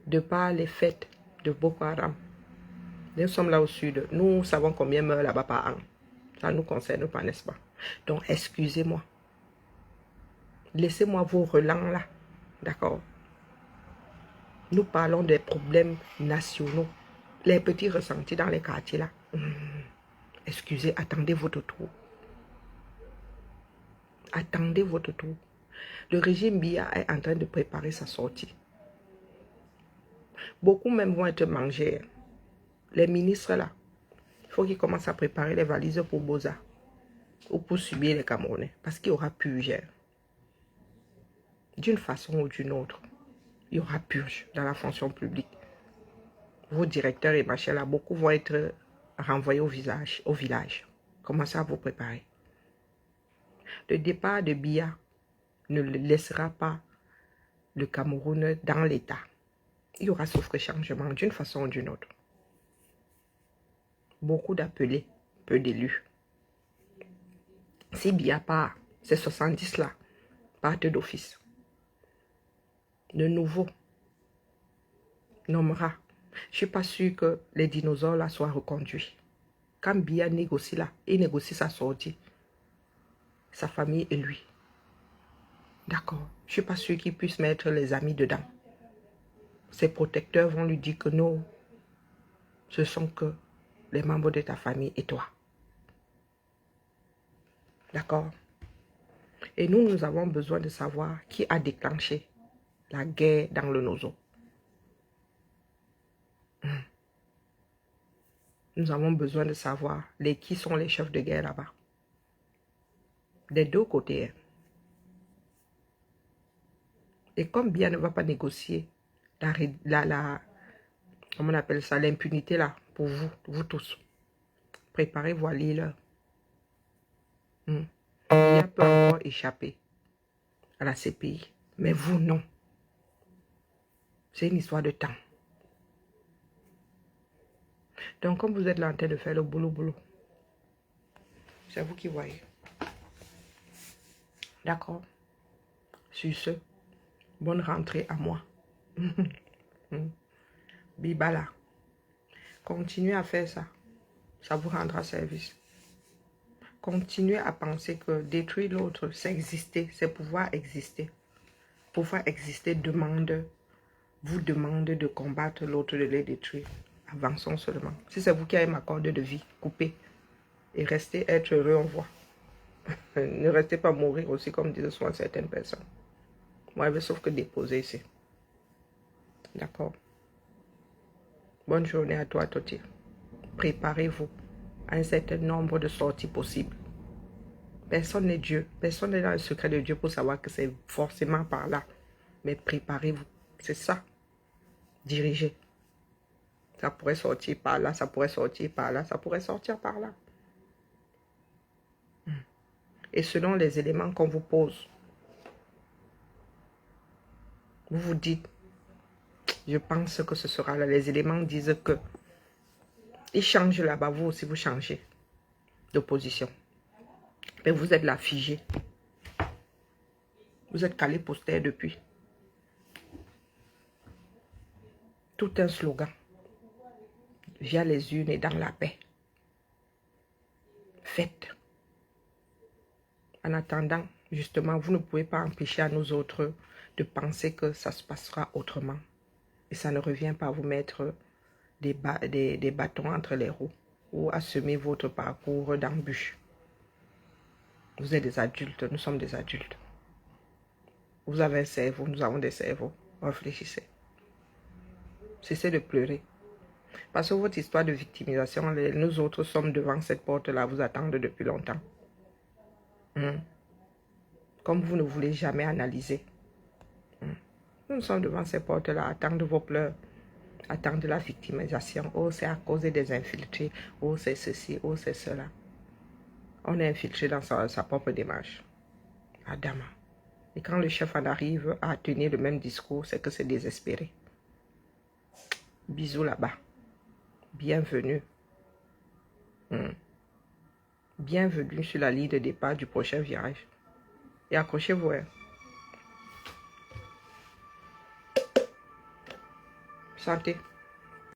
de par les fêtes de Boko Haram. Nous sommes là au sud. Nous savons combien meurent là-bas par an. Ça ne nous concerne pas, n'est-ce pas? Donc, excusez-moi. Laissez-moi vos relents là. D'accord? Nous parlons des problèmes nationaux. Les petits ressentis dans les quartiers là. Excusez, attendez votre tour. Attendez votre tour. Le régime Biya est en train de préparer sa sortie. Beaucoup même vont être mangés. Les ministres là, il faut qu'ils commencent à préparer les valises pour Boza ou pour subir les Camerounais. Parce qu'il y aura purge. D'une façon ou d'une autre, il y aura purge dans la fonction publique. Vos directeurs et machin là, beaucoup vont être renvoyés au village. Commencez à vous préparer. Le départ de Biya ne laissera pas le Cameroun dans l'état. Il y aura sauf que changement d'une façon ou d'une autre. Beaucoup d'appelés, peu d'élus. Si Biya part, ces 70 là partent d'office. De nouveau nommera. Je ne suis pas sûr que les dinosaures là soient reconduits. Quand Biya négocie là, il négocie sa sortie. Sa famille et lui. D'accord. Je ne suis pas sûr qu'il puisse mettre les amis dedans. Ses protecteurs vont lui dire que non, ce sont que les membres de ta famille et toi. D'accord. Et nous avons besoin de savoir qui a déclenché la guerre dans le Nozo. Nous avons besoin de savoir qui sont les chefs de guerre là-bas. Des deux côtés. Hein. Et comme bien ne va pas négocier comment on appelle ça, l'impunité là, pour vous tous. Préparez-vous à lire. Il peut encore échapper à la CPI. Mais vous, non. C'est une histoire de temps. Donc, comme vous êtes là en train de faire le boulot, c'est vous qui voyez. D'accord? Sur ce, bonne rentrée à moi. Bibala. Continuez à faire ça. Ça vous rendra service. Continuez à penser que détruire l'autre, c'est exister, c'est pouvoir exister. Pouvoir exister vous demande de combattre l'autre, de les détruire. Avançons seulement. Si c'est vous qui avez ma corde de vie, coupez. Et restez être heureux, on voit. Ne restez pas mourir aussi, comme disent souvent certaines personnes. Moi, sauf que déposer ici. D'accord. Bonne journée à toi, Toti. Préparez-vous à un certain nombre de sorties possibles. Personne n'est Dieu. Personne n'est dans le secret de Dieu pour savoir que c'est forcément par là. Mais préparez-vous. C'est ça. Dirigez. Ça pourrait sortir par là, ça pourrait sortir par là, ça pourrait sortir par là. Et selon les éléments qu'on vous pose, vous vous dites, je pense que ce sera là. Les éléments disent que ils changent là-bas, vous aussi vous changez de position. Mais vous êtes là figé. Vous êtes calé poster depuis. Tout un slogan. Via les urnes et dans la paix. Faites. En attendant, justement, vous ne pouvez pas empêcher à nous autres de penser que ça se passera autrement. Et ça ne revient pas à vous mettre des bâtons entre les roues ou à semer votre parcours d'embûches. Vous êtes des adultes, nous sommes des adultes. Vous avez un cerveau, nous avons des cerveaux. Réfléchissez. Cessez de pleurer. Parce que votre histoire de victimisation, nous autres sommes devant cette porte-là, vous attendre depuis longtemps. Comme vous ne voulez jamais analyser. Nous sommes devant ces portes-là, attendre vos pleurs, attendre la victimisation. Oh, c'est à cause des infiltrés. Oh, c'est ceci, oh, c'est cela. On est infiltré dans sa propre démarche. Adama. Et quand le chef en arrive à tenir le même discours, c'est que c'est désespéré. Bisous là-bas. Bienvenue. Bienvenue sur la ligne de départ du prochain virage. Et accrochez-vous. Hein. Santé.